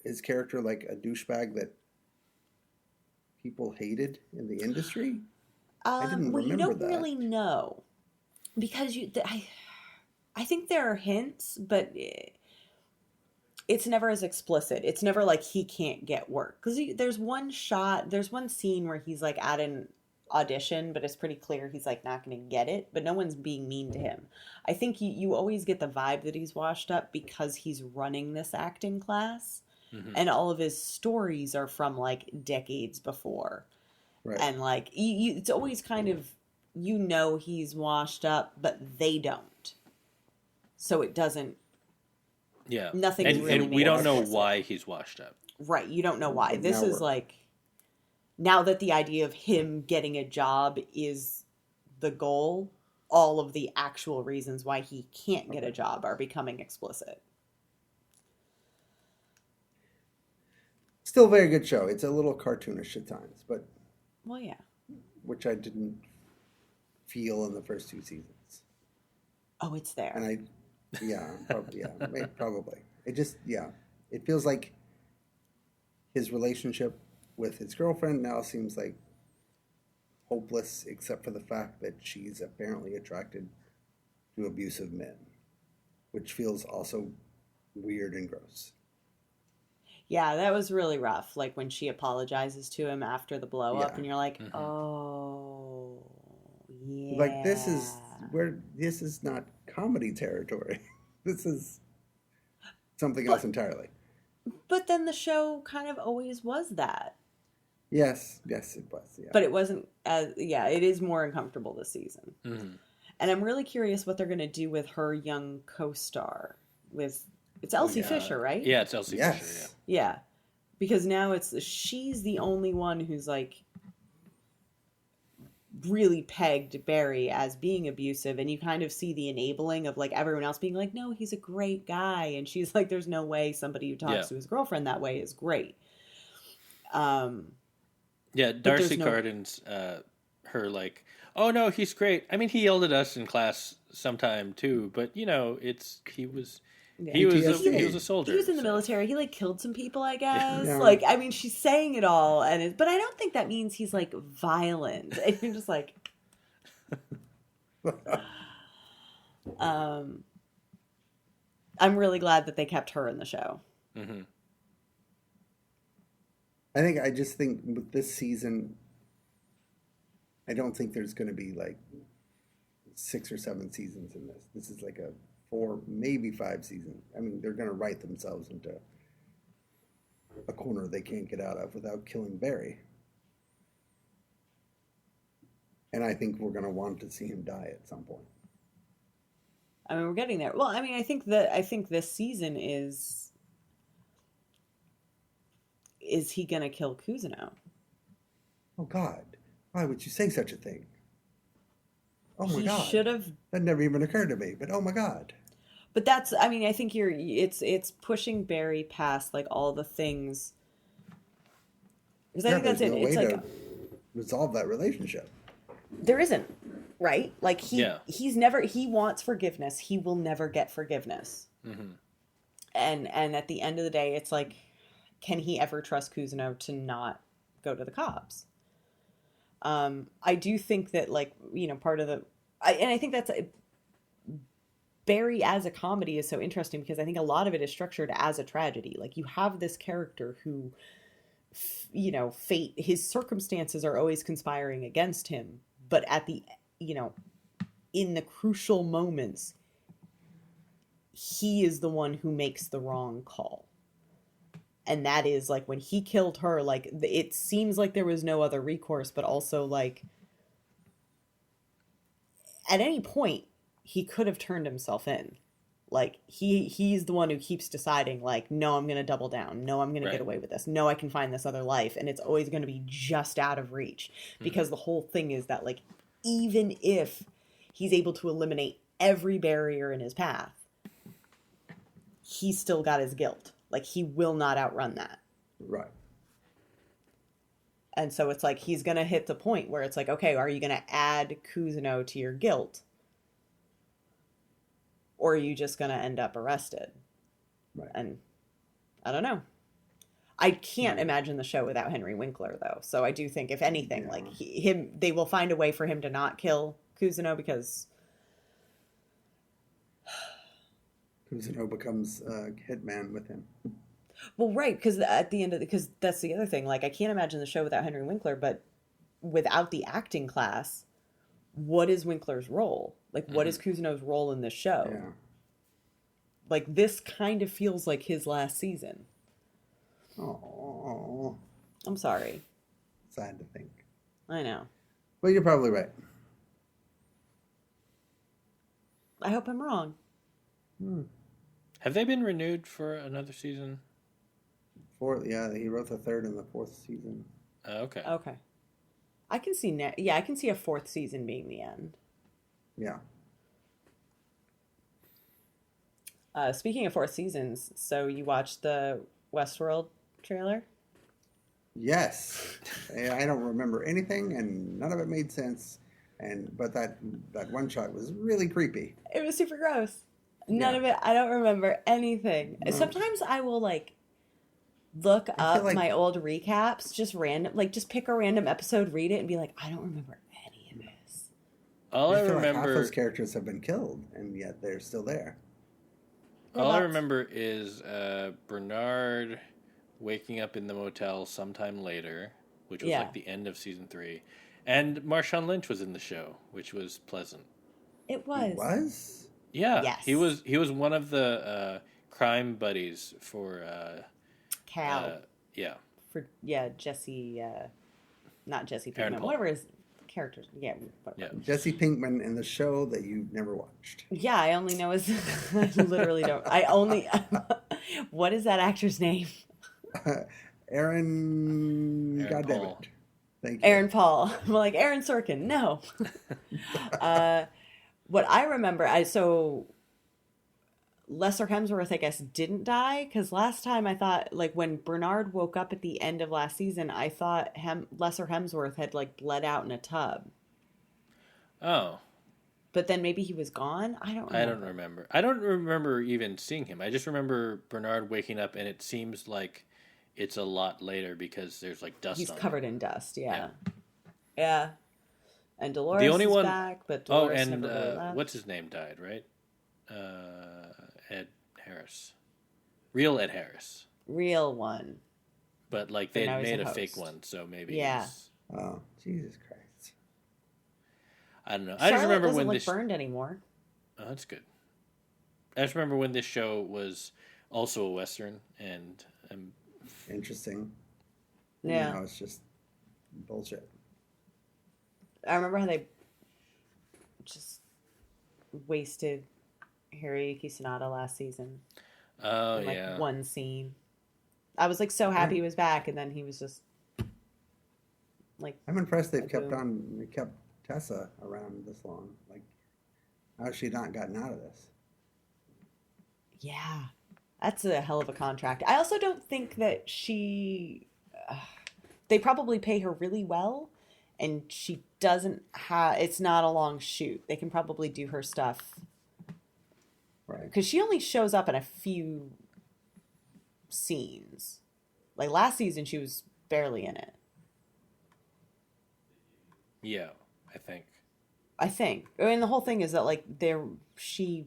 his character like a douchebag that people hated in the industry? I didn't remember you don't that. really know, because I think there are hints, but it's never as explicit. It's never like he can't get work, because there's one scene where he's like at an audition, but it's pretty clear he's like not going to get it, but no one's being mean to him. I think you always get the vibe that he's washed up because he's running this acting class, mm-hmm. and all of his stories are from like decades before. Right. And like it's always kind of, he's washed up, but they don't. So it doesn't. Yeah. Nothing. And we don't know why he's washed up. Right. You don't know why. This is like, now that the idea of him getting a job is the goal, all of the actual reasons why he can't get a job are becoming explicit. Still a very good show. It's a little cartoonish at times, but... Well, yeah. Which I didn't feel in the first 2 seasons. Oh, it's there. And probably. It just, it feels like his relationship with his girlfriend now seems like hopeless, except for the fact that she's apparently attracted to abusive men, which feels also weird and gross. Yeah, that was really rough. Like when she apologizes to him after the blow up, and you're like, mm-hmm. Oh, yeah. Like, this is not comedy territory. This is something else entirely. But then the show kind of always was that. Yes, it was. Yeah. But it wasn't it is more uncomfortable this season. Mm-hmm. And I'm really curious what they're going to do with her young co-star. It's Elsie Fisher, right? Yeah, it's Elsie Fisher, yeah. Because now she's the only one who's like really pegged Barry as being abusive, and you kind of see the enabling of like everyone else being like, no, he's a great guy, and she's like, there's no way somebody who talks to his girlfriend that way is great. Darcy Carden's her like, oh no, he's great. I mean, he yelled at us in class sometime too, but he was he was a soldier. He was in the military. He like killed some people, I guess. Yeah. Like, I mean, she's saying it all, but I don't think that means he's like violent. And you're just like, I'm really glad that they kept her in the show. Mm-hmm. I just think with this season, I don't think there's going to be like 6 or 7 seasons in this. This is like a 4, maybe 5 seasons. I mean, they're going to write themselves into a corner they can't get out of without killing Barry. And I think we're going to want to see him die at some point. I mean, we're getting there. Well, I mean, I think this season is he going to kill Kuzuno? Oh, God. Why would you say such a thing? Oh, my God. He should have. That never even occurred to me, but oh, my God. But I think it's pushing Barry past like all the things. Because I think that's it. It's like to resolve that relationship. There isn't, right? Like he wants forgiveness. He will never get forgiveness. Mm-hmm. And at the end of the day, it's like, can he ever trust Kuzuno to not go to the cops? I do think that, like, you know, part of I think that's Barry as a comedy is so interesting because I think a lot of it is structured as a tragedy. Like, you have this character who, you know, fate, his circumstances are always conspiring against him, but at the, you know, in the crucial moments, he is the one who makes the wrong call. And that is, like, when he killed her, like, it seems like there was no other recourse, but also, like, at any point, he could have turned himself in. Like, he's the one who keeps deciding, like, no, I'm going to double down. No, I'm going to get away with this. No, I can find this other life. And it's always going to be just out of reach. Because the whole thing is that, like, even if he's able to eliminate every barrier in his path, he's still got his guilt. Like, he will not outrun that. Right. And so it's like, he's going to hit the point where it's like, okay, are you going to add Kuzuno to your guilt? Or are you just going to end up arrested? Right. And I don't know. I can't imagine the show without Henry Winkler, though. So I do think, if anything, like, they will find a way for him to not kill Kuzuno, because Kuzuno becomes a hitman with him. well, right, because at the end of because that's the other thing. Like, I can't imagine the show without Henry Winkler, but without the acting class, what is Winkler's role? Like, what is Kuzuno's role in this show? Yeah. Like, this kind of feels like his last season. Oh, I'm sorry. sad to think. I know. But you're probably right. I hope I'm wrong. Have they been renewed for another season? He wrote the third and the fourth season. Okay. Okay. I can see I can see a fourth season being the end. Yeah. Speaking of fourth seasons, so you watched the Westworld trailer? Yes. I don't remember anything, and none of it made sense. But that one shot was really creepy. It was super gross. None of it. I don't remember anything. No. Sometimes I will, like, look up like my old recaps, just pick a random episode, read it, and be like, I don't remember any of this. All I feel like half remember, those characters have been killed, and yet they're still there. all I remember is Bernard waking up in the motel sometime later, which was like the end of season 3, and Marshawn Lynch was in the show, which was pleasant. It was. He was? Yeah, Yes. he was one of the crime buddies for Cal. For Jesse. Not Jesse Aaron Pinkman. Paul. Whatever his characters. Yeah. Whatever. Jesse Pinkman in the show that you never watched. Yeah, I only know his. I literally don't. I only. What is that actor's name? Aaron. God damn Paul. it. Thank you. Aaron Paul. I'm like, Aaron Sorkin. No. What I remember, Lesser Hemsworth, I guess, didn't die, because last time I thought, like, when Bernard woke up at the end of last season, I thought Lesser Hemsworth had, like, bled out in a tub. Oh. But then maybe he was gone? I don't remember. I don't remember even seeing him. I just remember Bernard waking up, and it seems like it's a lot later because there's, like, dust He's on covered him. in dust, yeah. And Dolores is back, but Dolores never really left. What's his name died, right? Ed Harris. Real Ed Harris. Real one. But, like, they now he's made a a fake host. one, so maybe Yeah. it's... Oh, Jesus Christ. I don't know. Charlotte I just remember doesn't when look this... burned anymore. Oh, that's good. I just remember when this show was also a Western, and Interesting. Yeah. No, it's just bullshit. I remember how they just wasted Hiroyuki Sanada last season. oh, In, like, yeah. one scene. I was, like, so happy he was back, and then he was just, like... I'm impressed they've Boom. kept Tessa around this long. Like, how has she not gotten out of this? Yeah. That's a hell of a contract. I also don't think that they probably pay her really well, and she doesn't have... It's not a long shoot. They can probably do her stuff. Right. Because she only shows up in a few scenes. Like, last season, she was barely in it. Yeah, I think. I mean, the whole thing is that like she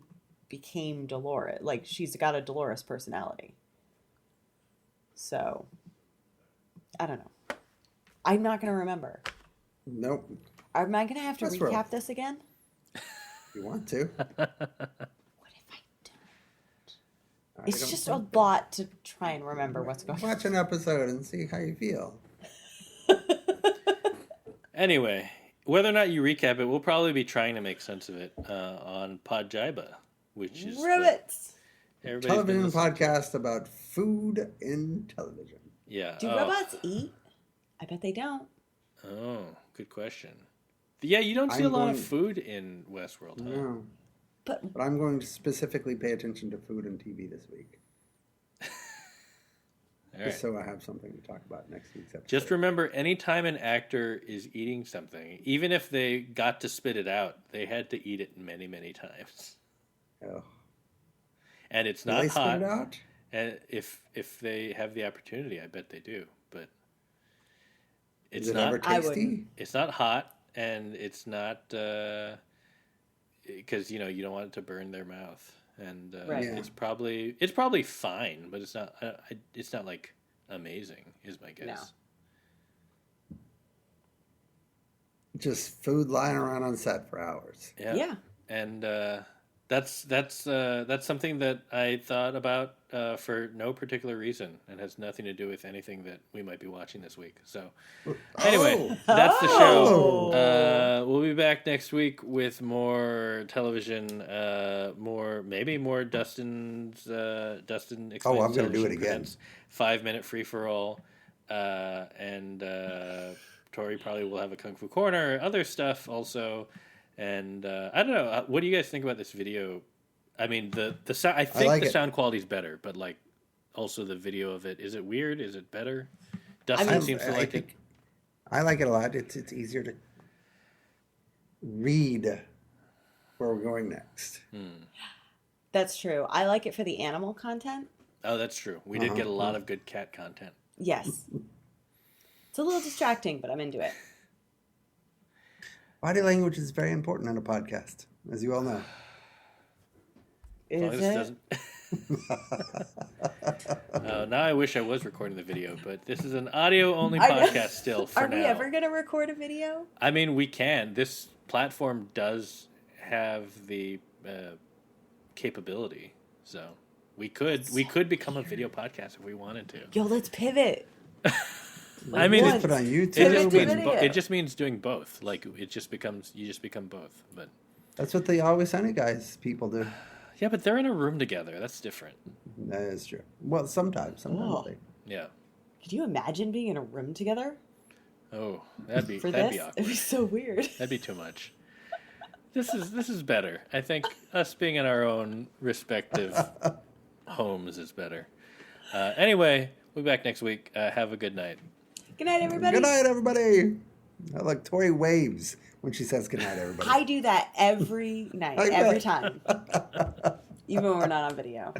became Dolores. Like she's got a Dolores personality. So I don't know. I'm not gonna remember. Nope. Am I gonna have to That's recap rough. this again? You want to? What if I don't? I It's don't just a think lot to try and remember what's going on. Watch an episode and see how you feel. Anyway, whether or not you recap it, we'll probably be trying to make sense of it on Podjiba, which is what Ribbits. everybody's been Television listening to. podcast about food in television. Yeah. Do robots eat? I bet they don't. Oh, good question. Yeah, you don't see I'm a lot of going- food in Westworld, huh? No. But But I'm going to specifically pay attention to food and TV this week. All right. Just so I have something to talk about next week's episode. Just remember, anytime an actor is eating something, even if they got to spit it out, they had to eat it many, many times. Oh. And it's Do not they spit hot. it out? And if they have the opportunity, I bet they do. But it's Is it not. ever I tasty? It's not hot, and it's not because you don't want it to burn their mouth, and Right. Yeah. it's probably fine, but it's not. It's not like amazing, is my guess. Just food lying around on set for hours. yeah. And that's something that I thought about for no particular reason, and has nothing to do with anything that we might be watching this week. So anyway, Oh. that's the show. Oh. We'll be back next week with more television, maybe more Dustin Explains Oh, I'm gonna do Television it again. Presents, 5-minute free for all, and Tori probably will have a Kung Fu Corner, other stuff also. And I don't know. What do you guys think about this video? I mean, the sound. I think like the it. sound quality is better, but like also the video of it. Is it weird? Is it better? Dustin mean, seems to like it. I like it a lot. It's easier to read where we're going next. That's true. I like it for the animal content. Oh, that's true. We did get a lot of good cat content. Yes. It's a little distracting, but I'm into it. Body language is very important on a podcast, as you all know. As long Is as it it? doesn't. Now I wish I was recording the video, but this is an audio-only Are- podcast still for Are now. we ever going to record a video? I mean, we can. This platform does have the capability, so we could become a video podcast if we wanted to. Yo, let's pivot. I mean, Once. Put on YouTube. It just, Pivot to means video. it just means doing both. Like you just become both. But That's what the Always Sunny guys people do. yeah, but they're in a room together. That's different. That is true. Well, sometimes Oh. they. Yeah. Could you imagine being in a room together Oh, that'd be for that'd this? be It'd awkward. be so weird. That'd be too much. This is better. I think us being in our own respective homes is better. Anyway, we'll be back next week. Have a good night. Good night, everybody. Good night, everybody. I like Tori waves when she says good night, everybody. I do that every night, I every bet. time. Even when we're not on video.